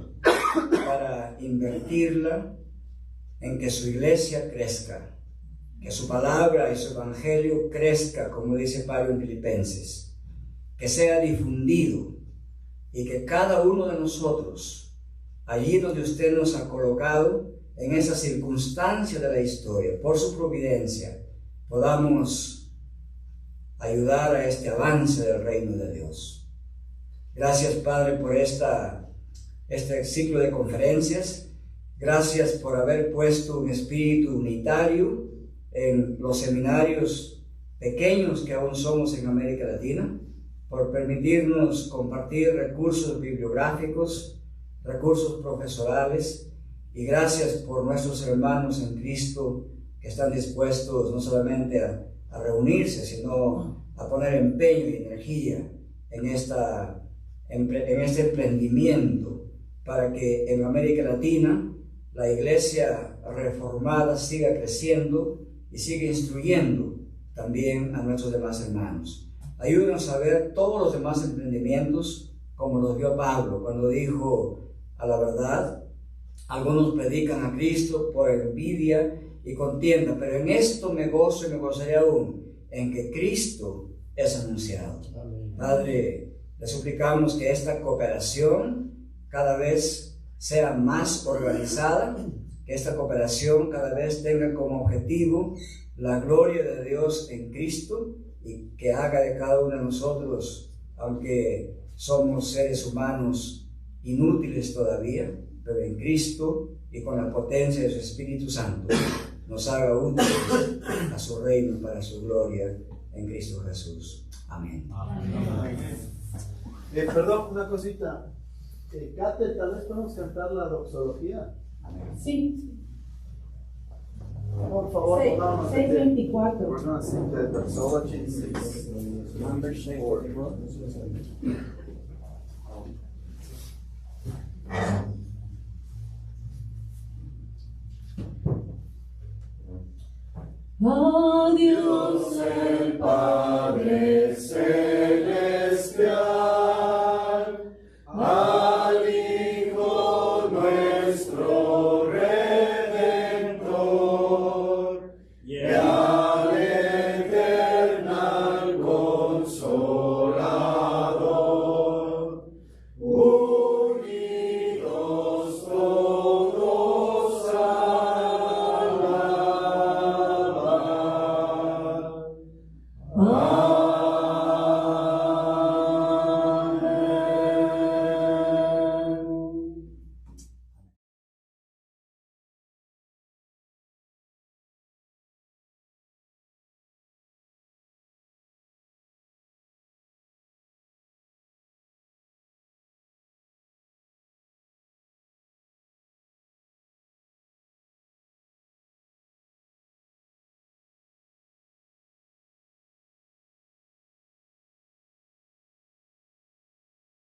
para invertirla en que su iglesia crezca, que su palabra y su evangelio crezca, como dice Pablo en Filipenses, que sea difundido y que cada uno de nosotros, allí donde usted nos ha colocado, en esa circunstancia de la historia, por su providencia, podamos ayudar a este avance del reino de Dios. Gracias, Padre, por este ciclo de conferencias. Gracias por haber puesto un espíritu unitario en los seminarios pequeños que aún somos en América Latina, por permitirnos compartir recursos bibliográficos, recursos profesorales, y gracias por nuestros hermanos en Cristo que están dispuestos no solamente a reunirse, sino a poner empeño y energía en este emprendimiento para que en América Latina la iglesia reformada siga creciendo y siga instruyendo también a nuestros demás hermanos. Ayúdenos a ver todos los demás emprendimientos como los vio Pablo cuando dijo: a la verdad, algunos predican a Cristo por envidia y contienda, pero en esto me gozo y me gozaré aún, en que Cristo es anunciado. Padre, le suplicamos que esta cooperación cada vez sea más organizada, que esta cooperación cada vez tenga como objetivo la gloria de Dios en Cristo y que haga de cada uno de nosotros, aunque somos seres humanos inútiles todavía, pero en Cristo y con la potencia de su Espíritu Santo, nos haga útiles a su reino para su gloria en Cristo Jesús. Amén. Perdón, una cosita. Kate, tal vez podemos cantar la doxología. Sí. Por favor, 6:24. We're going to sing the doxology 6. Number 6. Oh Dios